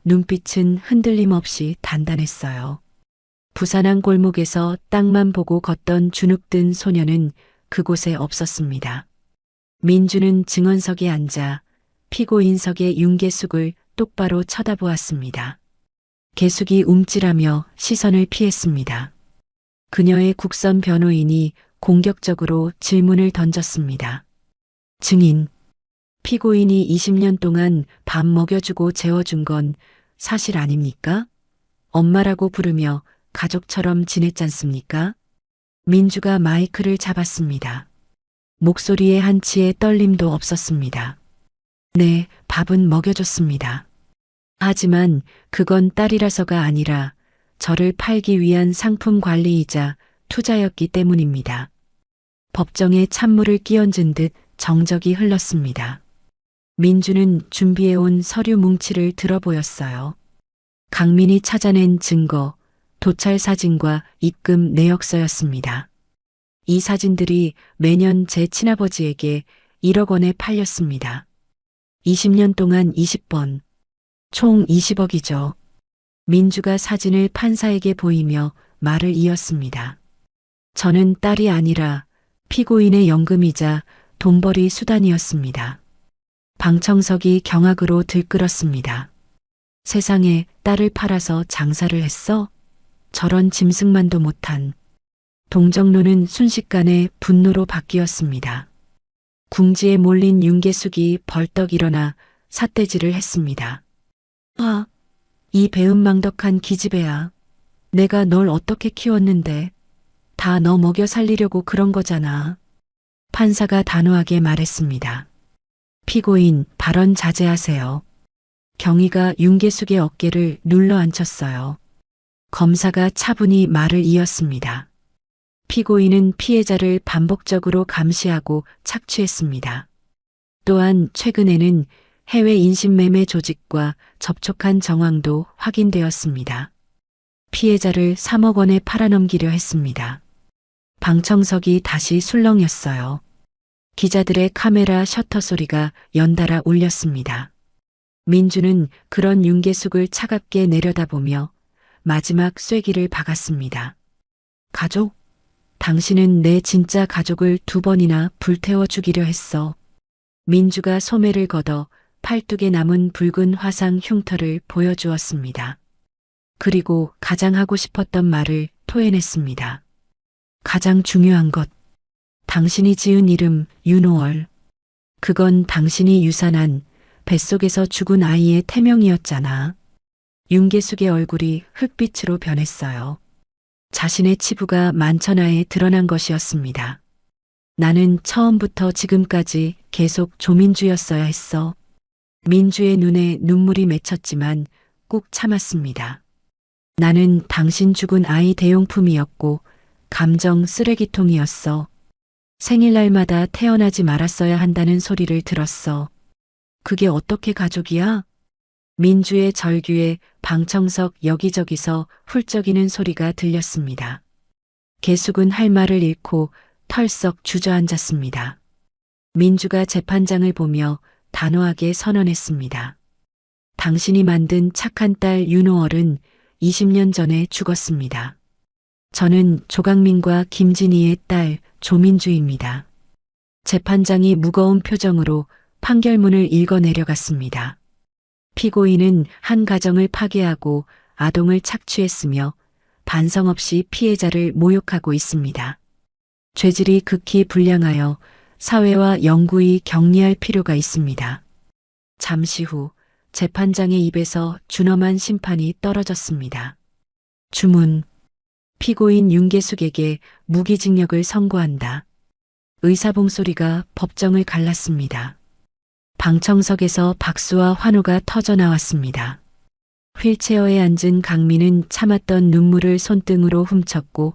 Speaker 2: 눈빛은 흔들림 없이 단단했어요. 부산항 골목에서 땅만 보고 걷던 주눅든 소녀는 그곳에 없었습니다. 민주는 증언석에 앉아 피고인석의 윤계숙을 똑바로 쳐다보았습니다. 계숙이 움찔하며 시선을 피했습니다. 그녀의 국선 변호인이 공격적으로 질문을 던졌습니다. 증인, 피고인이 20년 동안 밥 먹여주고 재워준 건 사실 아닙니까? 엄마라고 부르며 가족처럼 지냈잖습니까? 민주가 마이크를 잡았습니다. 목소리에 한치의 떨림도 없었습니다. 네, 밥은 먹여줬습니다. 하지만 그건 딸이라서가 아니라 저를 팔기 위한 상품 관리이자 투자였기 때문입니다. 법정에 찬물을 끼얹은 듯 정적이 흘렀습니다. 민주는 준비해온 서류 뭉치를 들어보였어요. 강민이 찾아낸 증거, 도찰 사진과 입금 내역서였습니다. 이 사진들이 매년 제 친아버지에게 1억 원에 팔렸습니다. 20년 동안 20번, 총 20억이죠. 민주가 사진을 판사에게 보이며 말을 이었습니다. 저는 딸이 아니라 피고인의 연금이자 돈벌이 수단이었습니다. 방청석이 경악으로 들끓었습니다. 세상에 딸을 팔아서 장사를 했어? 저런 짐승만도 못한. 동정로는 순식간에 분노로 바뀌었습니다. 궁지에 몰린 윤계숙이 벌떡 일어나 삿대질을 했습니다. 아, 이 배은망덕한 기집애야. 내가 널 어떻게 키웠는데. 다 너 먹여 살리려고 그런 거잖아. 판사가 단호하게 말했습니다. 피고인, 발언 자제하세요. 경위가 윤계숙의 어깨를 눌러 앉혔어요. 검사가 차분히 말을 이었습니다. 피고인은 피해자를 반복적으로 감시하고 착취했습니다. 또한 최근에는 해외 인신매매 조직과 접촉한 정황도 확인되었습니다. 피해자를 3억 원에 팔아넘기려 했습니다. 방청석이 다시 술렁였어요. 기자들의 카메라 셔터 소리가 연달아 울렸습니다. 민주는 그런 윤계숙을 차갑게 내려다보며 마지막 쐐기를 박았습니다. 가족? 당신은 내 진짜 가족을 2번이나 불태워 죽이려 했어. 민주가 소매를 걷어 팔뚝에 남은 붉은 화상 흉터를 보여주었습니다. 그리고 가장 하고 싶었던 말을 토해냈습니다. 가장 중요한 것. 당신이 지은 이름 윤호월. 그건 당신이 유산한 뱃속에서 죽은 아이의 태명이었잖아. 윤계숙의 얼굴이 흙빛으로 변했어요. 자신의 치부가 만천하에 드러난 것이었습니다. 나는 처음부터 지금까지 계속 조민주였어야 했어. 민주의 눈에 눈물이 맺혔지만 꾹 참았습니다. 나는 당신 죽은 아이 대용품이었고 감정 쓰레기통이었어. 생일날마다 태어나지 말았어야 한다는 소리를 들었어. 그게 어떻게 가족이야? 민주의 절규에 방청석 여기저기서 훌쩍이는 소리가 들렸습니다. 계숙은 할 말을 잃고 털썩 주저앉았습니다. 민주가 재판장을 보며 단호하게 선언했습니다. 당신이 만든 착한 딸 윤호월은 20년 전에 죽었습니다. 저는 조강민과 김진희의 딸 조민주입니다. 재판장이 무거운 표정으로 판결문을 읽어 내려갔습니다. 피고인은 한 가정을 파괴하고 아동을 착취했으며 반성 없이 피해자를 모욕하고 있습니다. 죄질이 극히 불량하여 사회와 영구히 격리할 필요가 있습니다. 잠시 후 재판장의 입에서 준엄한 심판이 떨어졌습니다. 주문. 피고인 윤계숙에게 무기징역을 선고한다. 의사봉 소리가 법정을 갈랐습니다. 방청석에서 박수와 환호가 터져 나왔습니다. 휠체어에 앉은 강민은 참았던 눈물을 손등으로 훔쳤고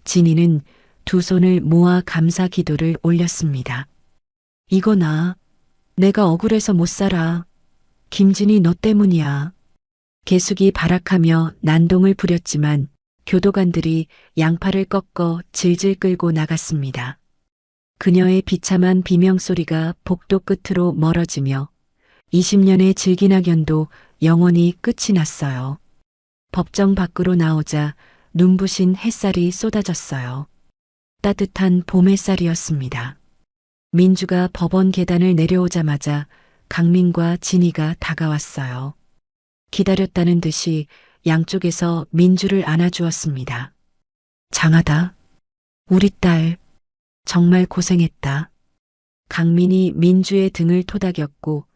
Speaker 2: 진희는 두 손을 모아 감사 기도를 올렸습니다. 이거 내가 억울해서 못 살아. 김진희 너 때문이야. 계숙이 발악하며 난동을 부렸지만 교도관들이 양팔을 꺾어 질질 끌고 나갔습니다. 그녀의 비참한 비명소리가 복도 끝으로 멀어지며 20년의 질기나견도 영원히 끝이 났어요. 법정 밖으로 나오자 눈부신 햇살이 쏟아졌어요. 따뜻한 봄 햇살이었습니다. 민주가 법원 계단을 내려오자마자 강민과 진희가 다가왔어요. 기다렸다는 듯이 양쪽에서 민주를 안아주었습니다. 장하다. 우리 딸. 정말 고생했다. 강민이 민주의 등을 토닥였고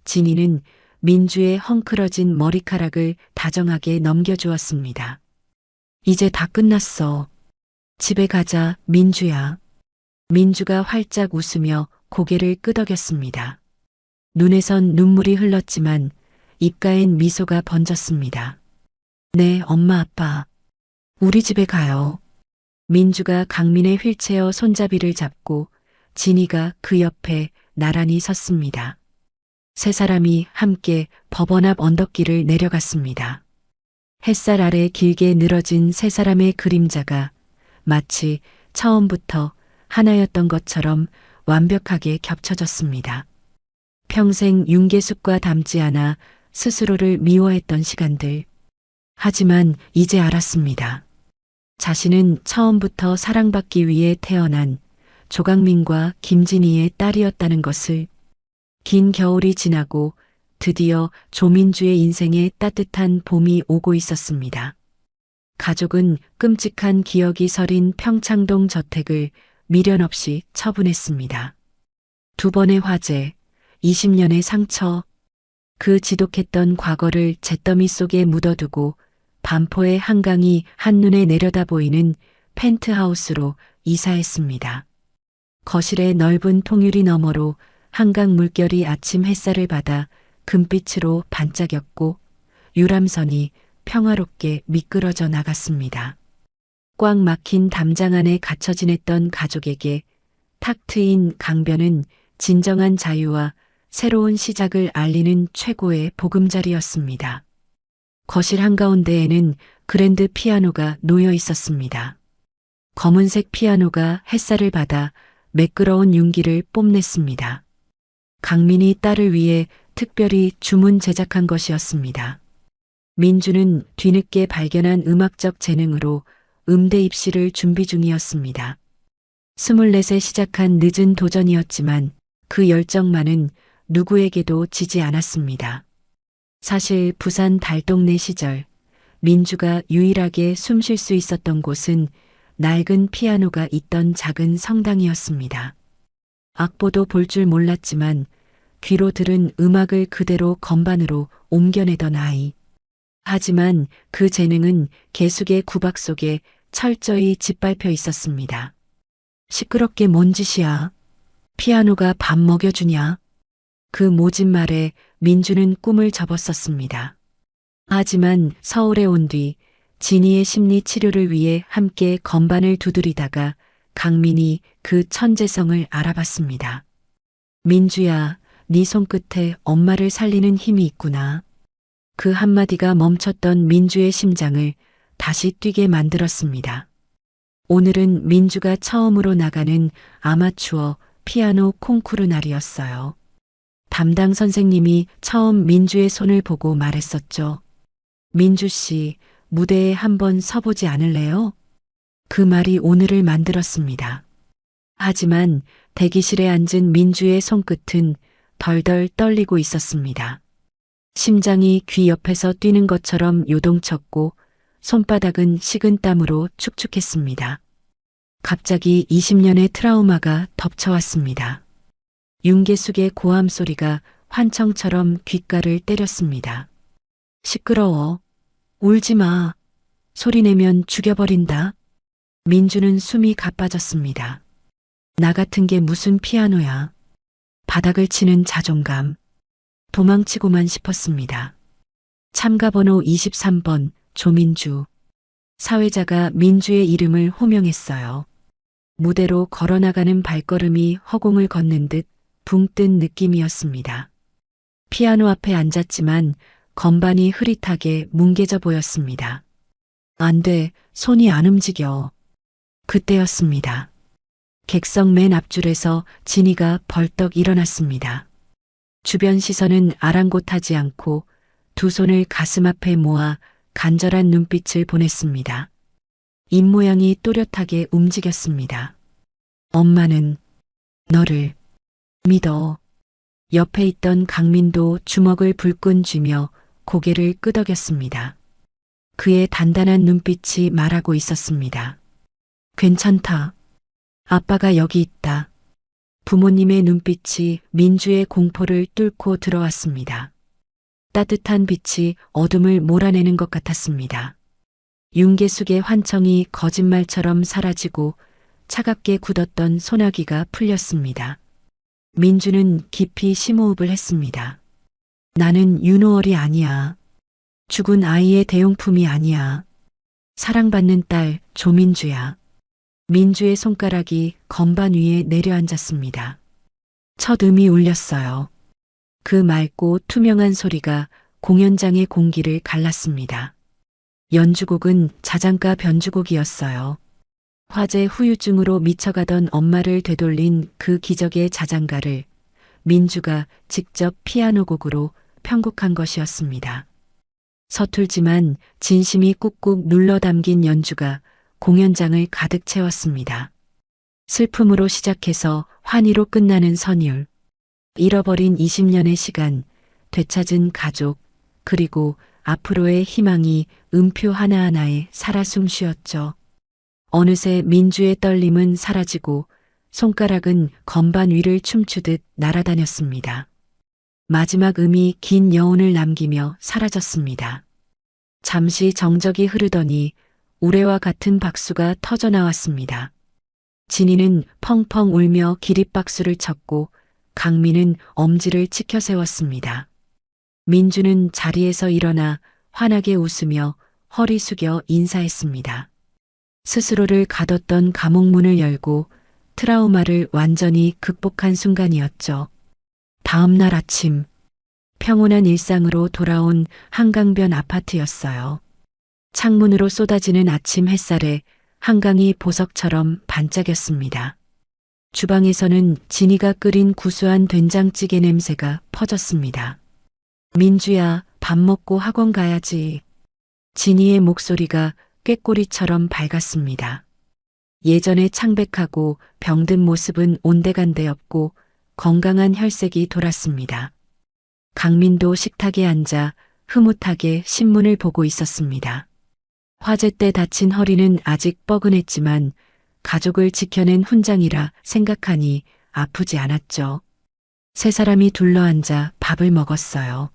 Speaker 2: 진희는 민주의 헝클어진 머리카락을 다정하게 넘겨주었습니다. 이제 다 끝났어. 집에 가자, 민주야. 민주가 활짝 웃으며 고개를 끄덕였습니다. 눈에선 눈물이 흘렀지만 입가엔 미소가 번졌습니다. 네, 엄마, 아빠. 우리 집에 가요. 민주가 강민의 휠체어 손잡이를 잡고 진희가 그 옆에 나란히 섰습니다. 세 사람이 함께 법원 앞 언덕길을 내려갔습니다. 햇살 아래 길게 늘어진 세 사람의 그림자가 마치 처음부터 하나였던 것처럼 완벽하게 겹쳐졌습니다. 평생 윤계숙과 닮지 않아 스스로를 미워했던 시간들. 하지만 이제 알았습니다. 자신은 처음부터 사랑받기 위해 태어난 조강민과 김진희의 딸이었다는 것을. 긴 겨울이 지나고 드디어 조민주의 인생에 따뜻한 봄이 오고 있었습니다. 가족은 끔찍한 기억이 서린 평창동 저택을 미련 없이 처분했습니다. 두 번의 화재, 20년의 상처, 그 지독했던 과거를 잿더미 속에 묻어두고 반포의 한강이 한눈에 내려다 보이는 펜트하우스로 이사했습니다. 거실의 넓은 통유리 너머로 한강 물결이 아침 햇살을 받아 금빛으로 반짝였고 유람선이 평화롭게 미끄러져 나갔습니다. 꽉 막힌 담장 안에 갇혀 지냈던 가족에게 탁 트인 강변은 진정한 자유와 새로운 시작을 알리는 최고의 보금자리였습니다. 거실 한가운데에는 그랜드 피아노가 놓여 있었습니다. 검은색 피아노가 햇살을 받아 매끄러운 윤기를 뽐냈습니다. 강민이 딸을 위해 특별히 주문 제작한 것이었습니다. 민주는 뒤늦게 발견한 음악적 재능으로 음대 입시를 준비 중이었습니다. 24세 시작한 늦은 도전이었지만 그 열정만은 누구에게도 지지 않았습니다. 사실 부산 달동네 시절 민주가 유일하게 숨 쉴 수 있었던 곳은 낡은 피아노가 있던 작은 성당이었습니다. 악보도 볼 줄 몰랐지만 귀로 들은 음악을 그대로 건반으로 옮겨내던 아이. 하지만 그 재능은 계숙의 구박 속에 철저히 짓밟혀 있었습니다. 시끄럽게 뭔 짓이야? 피아노가 밥 먹여주냐? 그 모진 말에 민주는 꿈을 접었었습니다. 하지만 서울에 온 뒤 진이의 심리 치료를 위해 함께 건반을 두드리다가 강민이 그 천재성을 알아봤습니다. 민주야, 네 손끝에 엄마를 살리는 힘이 있구나. 그 한마디가 멈췄던 민주의 심장을 다시 뛰게 만들었습니다. 오늘은 민주가 처음으로 나가는 아마추어 피아노 콩쿠르 날이었어요. 담당 선생님이 처음 민주의 손을 보고 말했었죠. 민주 씨, 무대에 한번 서보지 않을래요? 그 말이 오늘을 만들었습니다. 하지만 대기실에 앉은 민주의 손끝은 덜덜 떨리고 있었습니다. 심장이 귀 옆에서 뛰는 것처럼 요동쳤고 손바닥은 식은 땀으로 축축했습니다. 갑자기 20년의 트라우마가 덮쳐왔습니다. 윤계숙의 고함 소리가 환청처럼 귓가를 때렸습니다. 시끄러워. 울지 마. 소리내면 죽여버린다. 민주는 숨이 가빠졌습니다. 나 같은 게 무슨 피아노야. 바닥을 치는 자존감. 도망치고만 싶었습니다. 참가번호 23번 조민주. 사회자가 민주의 이름을 호명했어요. 무대로 걸어나가는 발걸음이 허공을 걷는 듯 붕 뜬 느낌이었습니다. 피아노 앞에 앉았지만 건반이 흐릿하게 뭉개져 보였습니다. 안 돼, 손이 안 움직여. 그때였습니다. 객석 맨 앞줄에서 진이가 벌떡 일어났습니다. 주변 시선은 아랑곳하지 않고 두 손을 가슴 앞에 모아 간절한 눈빛을 보냈습니다. 입모양이 또렷하게 움직였습니다. 엄마는 너를 믿어. 옆에 있던 강민도 주먹을 불끈 쥐며 고개를 끄덕였습니다. 그의 단단한 눈빛이 말하고 있었습니다. 괜찮다. 아빠가 여기 있다. 부모님의 눈빛이 민주의 공포를 뚫고 들어왔습니다. 따뜻한 빛이 어둠을 몰아내는 것 같았습니다. 윤계숙의 환청이 거짓말처럼 사라지고 차갑게 굳었던 소나기가 풀렸습니다. 민주는 깊이 심호흡을 했습니다. 나는 윤호월이 아니야. 죽은 아이의 대용품이 아니야. 사랑받는 딸 조민주야. 민주의 손가락이 건반 위에 내려앉았습니다. 첫 음이 울렸어요. 그 맑고 투명한 소리가 공연장의 공기를 갈랐습니다. 연주곡은 자장가 변주곡이었어요. 화재 후유증으로 미쳐가던 엄마를 되돌린 그 기적의 자장가를 민주가 직접 피아노 곡으로 편곡한 것이었습니다. 서툴지만 진심이 꾹꾹 눌러 담긴 연주가 공연장을 가득 채웠습니다. 슬픔으로 시작해서 환희로 끝나는 선율. 잃어버린 20년의 시간, 되찾은 가족, 그리고 앞으로의 희망이 음표 하나하나에 살아 숨쉬었죠. 어느새 민주의 떨림은 사라지고 손가락은 건반 위를 춤추듯 날아다녔습니다. 마지막 음이 긴 여운을 남기며 사라졌습니다. 잠시 정적이 흐르더니 우레와 같은 박수가 터져나왔습니다. 진이는 펑펑 울며 기립박수를 쳤고 강민은 엄지를 치켜 세웠습니다. 민주는 자리에서 일어나 환하게 웃으며 허리 숙여 인사했습니다. 스스로를 가뒀던 감옥문을 열고 트라우마를 완전히 극복한 순간이었죠. 다음 날 아침, 평온한 일상으로 돌아온 한강변 아파트였어요. 창문으로 쏟아지는 아침 햇살에 한강이 보석처럼 반짝였습니다. 주방에서는 진이가 끓인 구수한 된장찌개 냄새가 퍼졌습니다. 민주야, 밥 먹고 학원 가야지. 진이의 목소리가 꾀꼬리처럼 밝았습니다. 예전의 창백하고 병든 모습은 온데간데 없고 건강한 혈색이 돌았습니다. 강민도 식탁에 앉아 흐뭇하게 신문을 보고 있었습니다. 화재 때 다친 허리는 아직 뻐근했지만 가족을 지켜낸 훈장이라 생각하니 아프지 않았죠. 세 사람이 둘러앉아 밥을 먹었어요.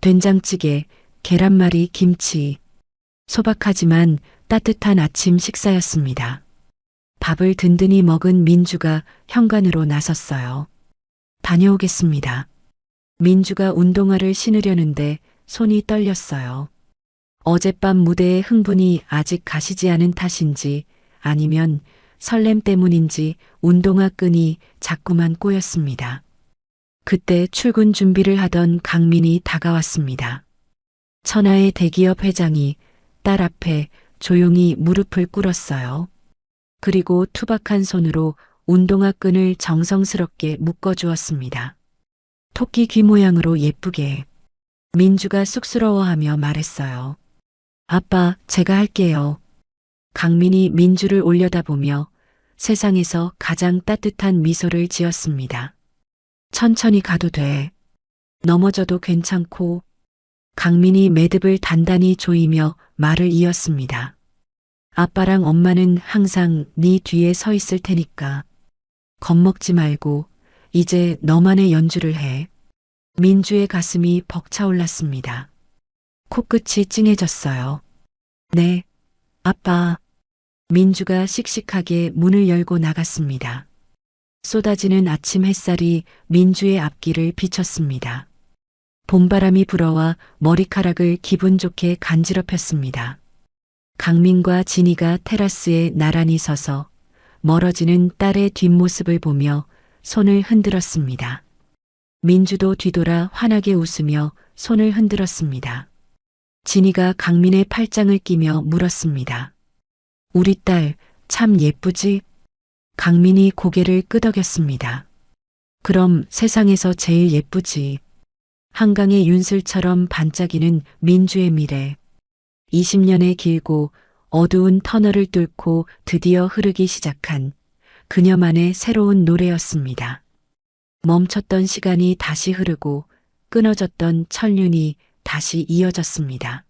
Speaker 2: 된장찌개, 계란말이, 김치. 소박하지만 따뜻한 아침 식사였습니다. 밥을 든든히 먹은 민주가 현관으로 나섰어요. 다녀오겠습니다. 민주가 운동화를 신으려는데 손이 떨렸어요. 어젯밤 무대의 흥분이 아직 가시지 않은 탓인지 아니면 설렘 때문인지 운동화 끈이 자꾸만 꼬였습니다. 그때 출근 준비를 하던 강민이 다가왔습니다. 천하의 대기업 회장이 딸 앞에 조용히 무릎을 꿇었어요. 그리고 투박한 손으로 운동화 끈을 정성스럽게 묶어주었습니다. 토끼 귀 모양으로 예쁘게. 민주가 쑥스러워하며 말했어요. 아빠, 제가 할게요. 강민이 민주를 올려다보며 세상에서 가장 따뜻한 미소를 지었습니다. 천천히 가도 돼. 넘어져도 괜찮고. 강민이 매듭을 단단히 조이며 말을 이었습니다. 아빠랑 엄마는 항상 네 뒤에 서 있을 테니까. 겁먹지 말고 이제 너만의 연주를 해. 민주의 가슴이 벅차올랐습니다. 코끝이 찡해졌어요. 네, 아빠. 민주가 씩씩하게 문을 열고 나갔습니다. 쏟아지는 아침 햇살이 민주의 앞길을 비췄습니다. 봄바람이 불어와 머리카락을 기분 좋게 간지럽혔습니다. 강민과 진이가 테라스에 나란히 서서 멀어지는 딸의 뒷모습을 보며 손을 흔들었습니다. 민주도 뒤돌아 환하게 웃으며 손을 흔들었습니다. 진이가 강민의 팔짱을 끼며 물었습니다. 우리 딸 참 예쁘지? 강민이 고개를 끄덕였습니다. 그럼 세상에서 제일 예쁘지. 한강의 윤슬처럼 반짝이는 민주의 미래. 20년의 길고 어두운 터널을 뚫고 드디어 흐르기 시작한 그녀만의 새로운 노래였습니다. 멈췄던 시간이 다시 흐르고 끊어졌던 천륜이 다시 이어졌습니다.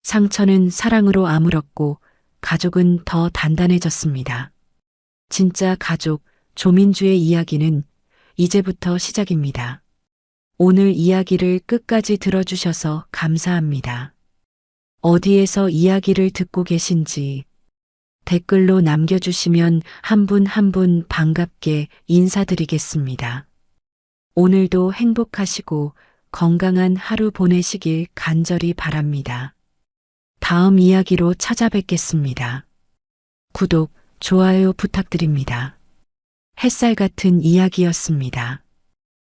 Speaker 2: 상처는 사랑으로 아물었고 가족은 더 단단해졌습니다. 진짜 가족 조민주의 이야기는 이제부터 시작입니다. 오늘 이야기를 끝까지 들어주셔서 감사합니다. 어디에서 이야기를 듣고 계신지 댓글로 남겨주시면 한 분 한 분 반갑게 인사드리겠습니다. 오늘도 행복하시고 건강한 하루 보내시길 간절히 바랍니다. 다음 이야기로 찾아뵙겠습니다. 구독, 좋아요 부탁드립니다. 햇살 같은 이야기였습니다.